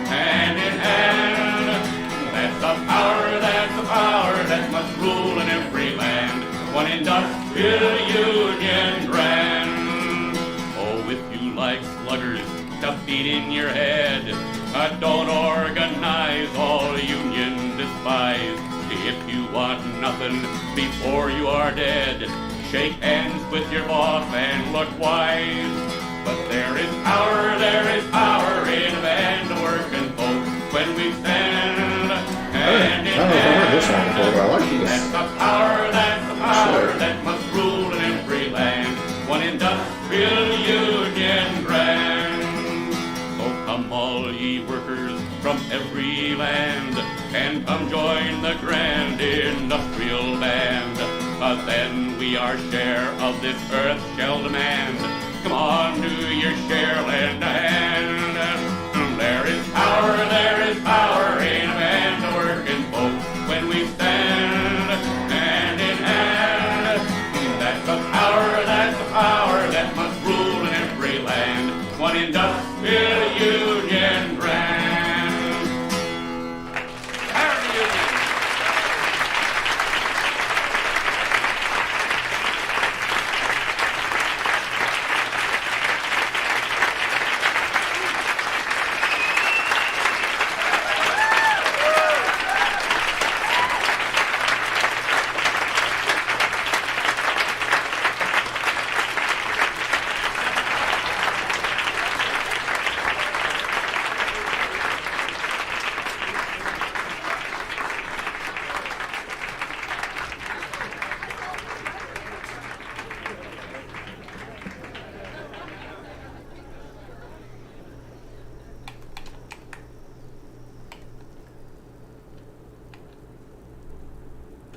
hand in hand. That's the power that must rule in every land. One industrial union grand. Oh, if you like sluggers to beat in your head, don't organize, all union despise. If you want nothing before you are dead, shake hands with your boss and look wise. But there is power in a band of working folks when we stand hand in hand. I don't know if I've heard this one before, but I like this. That's the power that must rule in every land. One industrial union grand. So come all ye workers from every land, and come join the grand industrial band. Then we our share of this earth shall demand. Come on, do your share, lend a hand. There is power in a band of working folks when we stand hand in hand. That's the power that must rule in every land. One industrial union grand. Power to union.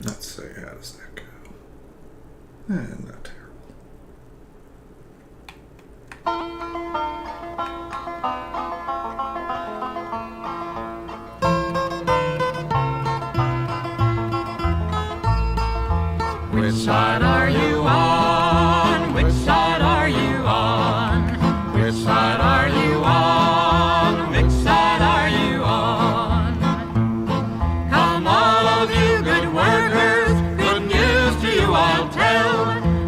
Let's see, how does that go? Not terrible. Which side are you on? Which side are you on? Which side are you on? Which side are you on? Come all of you good workers, good news to you I'll tell,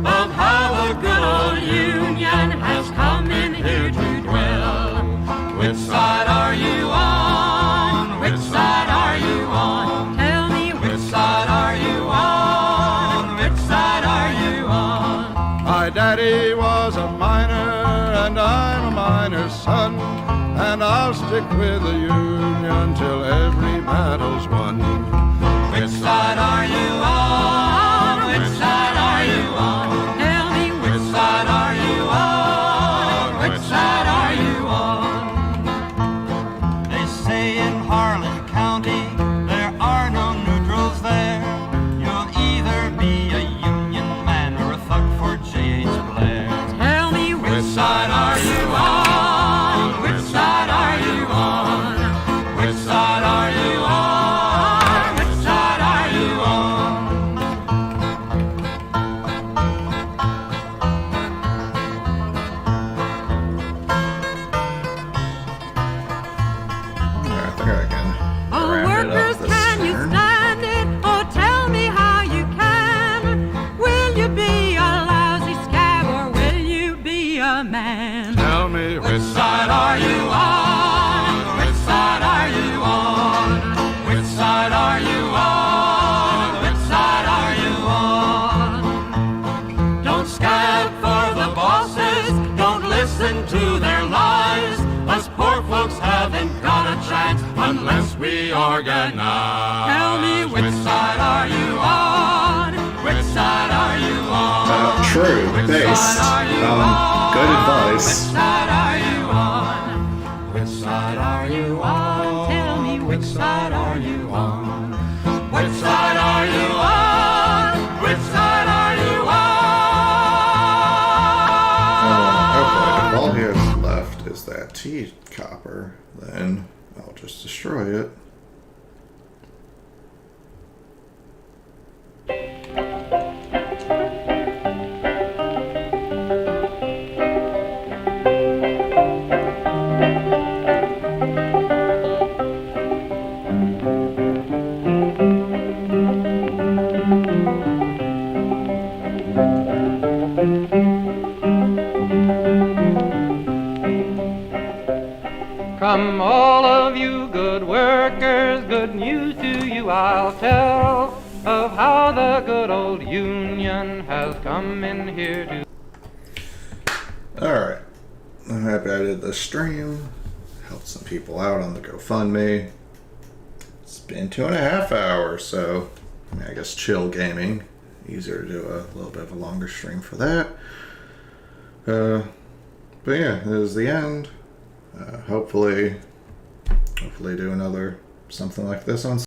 of how a good old union has come in here to dwell. Which side are you on? Which side are you on? Tell me, which side are you on? Which side are you on? My daddy was a miner, and I'm a miner's son, and I'll stick with the union till every battle's won. Which side are you on? Which side are you on? Tell me, which side are you on? Which side are you on? They say in Harlan County there are no neutrals there. You'll either be a Union man or a thug for J.H. Blair. Tell me, which side are you on? Which side are you on? Which side are you on? Which side are you on? Yeah, I think I can Oh, round it workers, up this can you turn. stand it? Oh, tell me how you can. Will you be a lousy scab or will you be a man? Tell me Which side are you on? Which side are you on? Which side are you on? Which side are you on? Don't scab for the bosses, don't listen to their lies. Us poor folks haven't got a chance unless we organize. Tell me, which side are you on? Which side are you on? True, Which based. side are you Good on? advice. Which side are you on? Which side are you on? Tell me, which side are you on? Which side are you on? Which side are you Okay, on? if all he has left is that tea copper, then I'll just destroy it. tell of how the good old Union has come in here to. Alright. I'm happy I did this stream. Helped some people out on the GoFundMe. It's been 2.5 hours, so I guess chill gaming. Easier to do a little bit of a longer stream for that. But yeah, this is the end. Hopefully do another something like this on